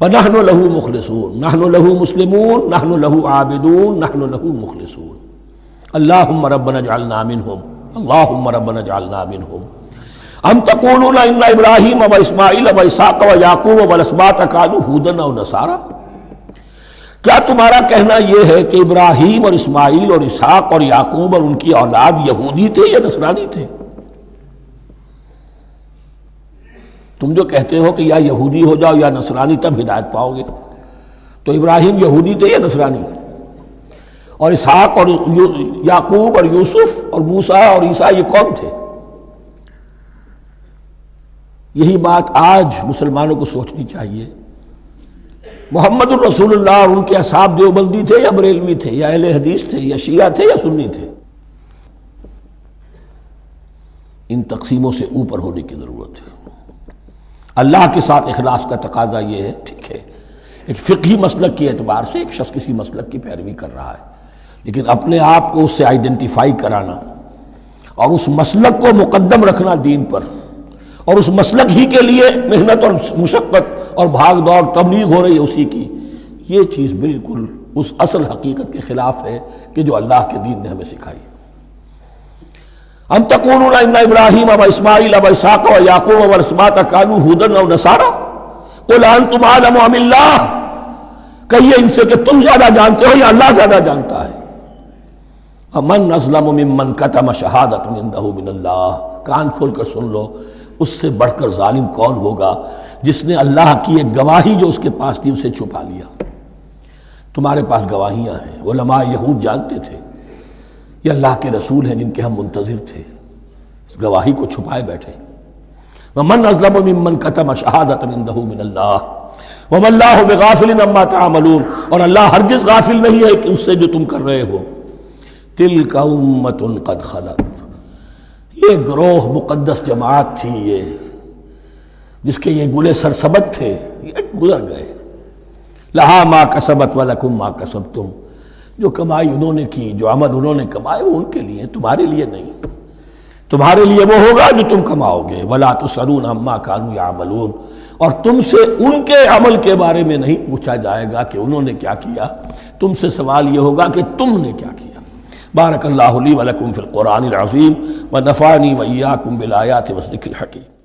وَنَحْنُ لَهُ مُخْلِصُونَ نَحْنُ لَهُ مُسْلِمُونَ نَحْنُ لَهُ عَابِدُونَ نَحْنُ لَهُ مُخْلِصُونَ. اللهم ربنا اجعلنا منهم اللهم ربنا اجعلنا منهم. ام تقولون ان ابراہیم و اسماعیل و اسحاق و یعقوب والاسباط كانوا هودا او نصارا. کیا تمہارا کہنا یہ ہے کہ ابراہیم اور اسماعیل اور اسحاق اور یعقوب اور ان کی اولاد یہودی تھے یا نصرانی تھے؟ تم جو کہتے ہو کہ یا یہودی ہو جاؤ یا نصرانی تب ہدایت پاؤ گے، تو ابراہیم یہودی تھے یا نصرانی؟ اور اسحاق اور یعقوب اور یوسف اور موسیٰ اور عیسیٰ یہ کون تھے؟ یہی بات آج مسلمانوں کو سوچنی چاہیے. محمد الرسول اللہ اور ان کے اصحاب دیوبندی تھے یا بریلوی تھے یا اہل حدیث تھے یا شیعہ تھے یا سنی تھے؟ ان تقسیموں سے اوپر ہونے کی ضرورت ہے. اللہ کے ساتھ اخلاص کا تقاضا یہ ہے، ٹھیک ہے ایک فقہی مسلک کے اعتبار سے ایک شخص کسی مسلک کی پیروی کر رہا ہے، لیکن اپنے آپ کو اس سے آئیڈینٹیفائی کرانا اور اس مسلک کو مقدم رکھنا دین پر، اور اس مسلک ہی کے لیے محنت اور مشقت اور بھاگ دوڑ تبلیغ ہو رہی ہے اسی کی، یہ چیز بالکل اس اصل حقیقت کے خلاف ہے کہ جو اللہ کے دین نے ہمیں سکھائی. ام تقولون ان ابراہیم و اسماعیل و اسحاق و یعقوب والاسباط كانوا هودا او نصارا قل انتم اعلم ام اللہ. کہیے ان سے کہ تم زیادہ جانتے ہو یا اللہ زیادہ جانتا ہے. من اظلم ممن کتم شہادۃ عنده من اللہ. کان کھول کر سن لو، اس سے بڑھ کر ظالم کون ہوگا جس نے اللہ کی ایک گواہی جو اس کے پاس تھی اسے چھپا لیا. تمہارے پاس گواہیاں ہیں، علماء یہود جانتے تھے یہ اللہ کے رسول ہیں جن کے ہم منتظر تھے، اس گواہی کو چھپائے بیٹھے. ومن اظلم ممن کتم شہادۃ عنده من اللہ وما اللہ بغافل عما تعملون. اور اللہ ہرگز غافل نہیں ہے کہ اس سے جو تم کر رہے ہو. تلک امۃ قد خلت. یہ گروہ مقدس جماعت تھی یہ جس کے یہ گلے سرسبد تھے، یہ گزر گئے. لہا ما کسبت ولکم ما کسبتم. جو کمائی انہوں نے کی، جو عمل انہوں نے کمائے وہ ان کے لیے، تمہارے لیے نہیں. تمہارے لیے وہ ہوگا جو تم کماؤ گے. ولا تسألون عما كانوا يعملون. اور تم سے ان کے عمل کے بارے میں نہیں پوچھا جائے گا کہ انہوں نے کیا کیا، تم سے سوال یہ ہوگا کہ تم نے کیا کیا. بارک اللہ لی ولکم فی القرآن العظیم ونفعنی وإیاکم بالآیات والذکر الحکیم.